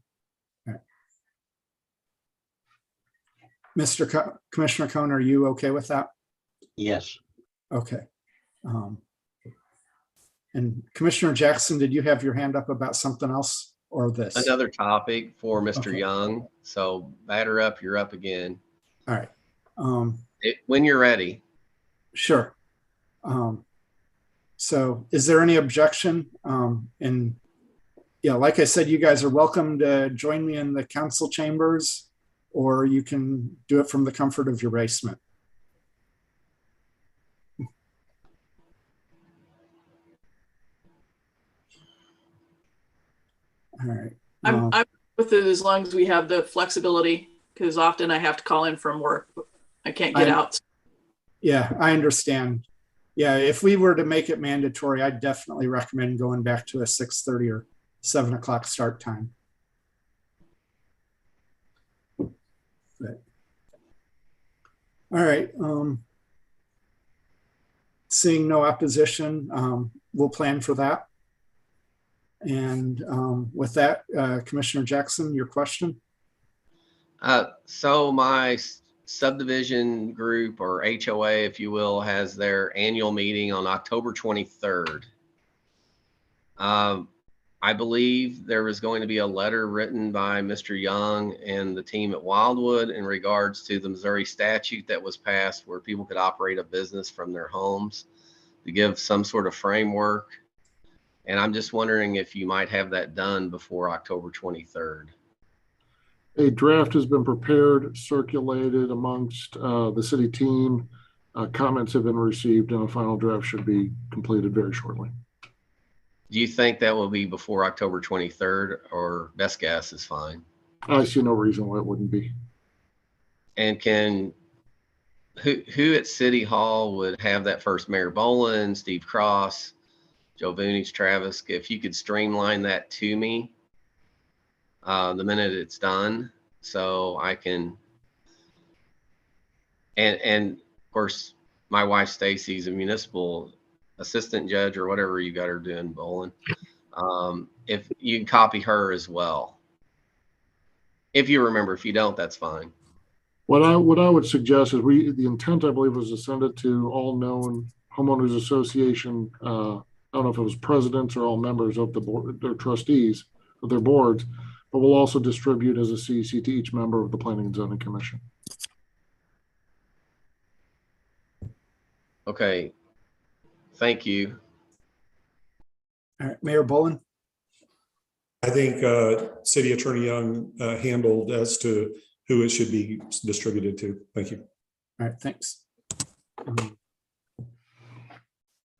Commissioner Cohn, are you okay with that? Yes. Okay. And Commissioner Jackson, did you have your hand up about something else or this? Another topic for Mr. Okay. Young, so batter up, you're up again. All right. When you're ready. Sure. So is there any objection? And yeah, like I said, you guys are welcome to join me in the council chambers, or you can do it from the comfort of your basement. All right. I'm with it as long as we have the flexibility, because often I have to call in from work. I can't get out. Yeah, I understand. Yeah, if we were to make it mandatory, I'd definitely recommend going back to a 6:30 or 7 o'clock start time. But, all right. Seeing no opposition, we'll plan for that. And with that, Commissioner Jackson, your question? So my subdivision group, or HOA, if you will, has their annual meeting on October 23rd. I believe there was going to be a letter written by Mr. Young and the team at Wildwood in regards to the Missouri statute that was passed where people could operate a business from their homes, to give some sort of framework. And I'm just wondering if you might have that done before October 23rd. A draft has been prepared, circulated amongst the city team. Comments have been received, and a final draft should be completed very shortly. Do you think that will be before October 23rd, or best guess is fine? I see no reason why it wouldn't be. And who at City Hall would have that first? Mayor Boland, Steve Cross, Joe Vunich, Travis? If you could streamline that to me the minute it's done, so I can. And of course, my wife Stacy's a municipal assistant judge or whatever you got her doing, Boland. If you can copy her as well, if you remember. If you don't, that's fine. What I would suggest is the intent, I believe, was to send it to all known homeowners association. I don't know if it was presidents or all members of the board, their trustees of their boards, but we'll also distribute as a CEC to each member of the Planning and Zoning Commission. Okay. Thank you. All right, Mayor Boland. I think City Attorney Young handled as to who it should be distributed to. Thank you. All right, thanks.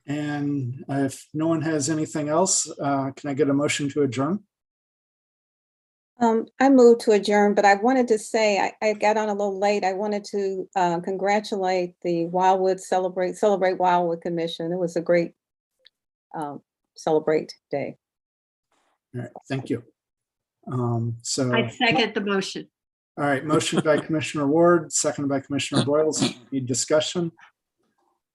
And if no one has anything else, can I get a motion to adjourn? I moved to adjourn, but I wanted to say, I got on a little late. I wanted to congratulate the Wildwood Celebrate Wildwood Commission. It was a great Celebrate Day. All right, thank you. So I second the motion. all right, motion by Commissioner Ward, second by Commissioner Boyles. Any discussion?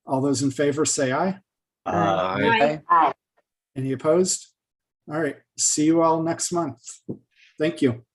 All those in favor say aye. Aye. Any opposed? All right, see you all next month. Thank you.